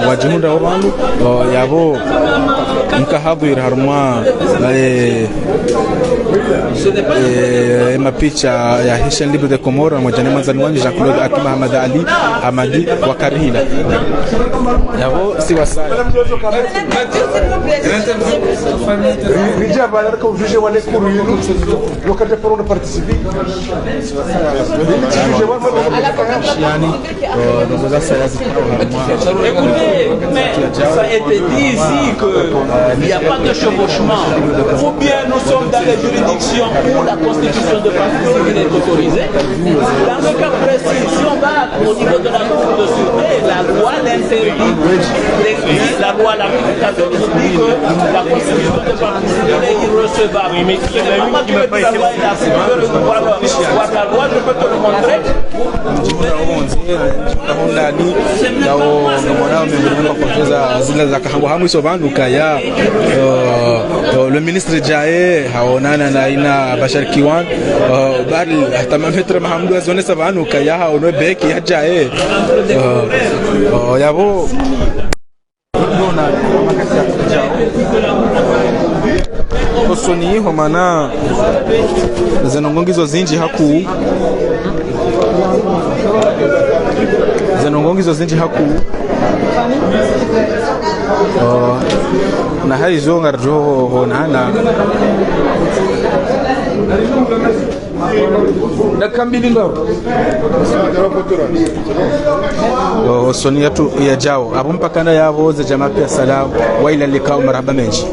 wajihunda wabanu yabo mkahadhir harma mapicha ya Hishan Libre de Comore na jana manzani wangu Jean-Claude Akima Hamad Ali Hamadi wa Karihila yabo si wasai Rijaba alikuwa ujuje wale kuru yenu wakati poro na participer yani nous avons ça ça a été dit ici qu'il n'y a pas de chevauchement ou bien nous sommes dans les juridictions où la constitution de parti est autorisée. Dans le cas précis, si on va au niveau de la cour de sûreté, la loi l'interdit. La loi l'article 14 dit que la constitution de parti est irrecevable. Mais ce n'est pas que la loi est là. Si tu veux voir la loi, je peux te le montrer. Le ministre Jae haonana na ina Bashar Kiwan bali tamametre Mahamudu azone sabanu kaya haonwe beki hajae yabo dona makati ya kujao kosoni ho mana zanongongizo zinji haku na hai zonga roho honana na kambili ndo soni yetu ya jao abumpakana yavo za jamaa pia salam wa ila likao marhaba menji.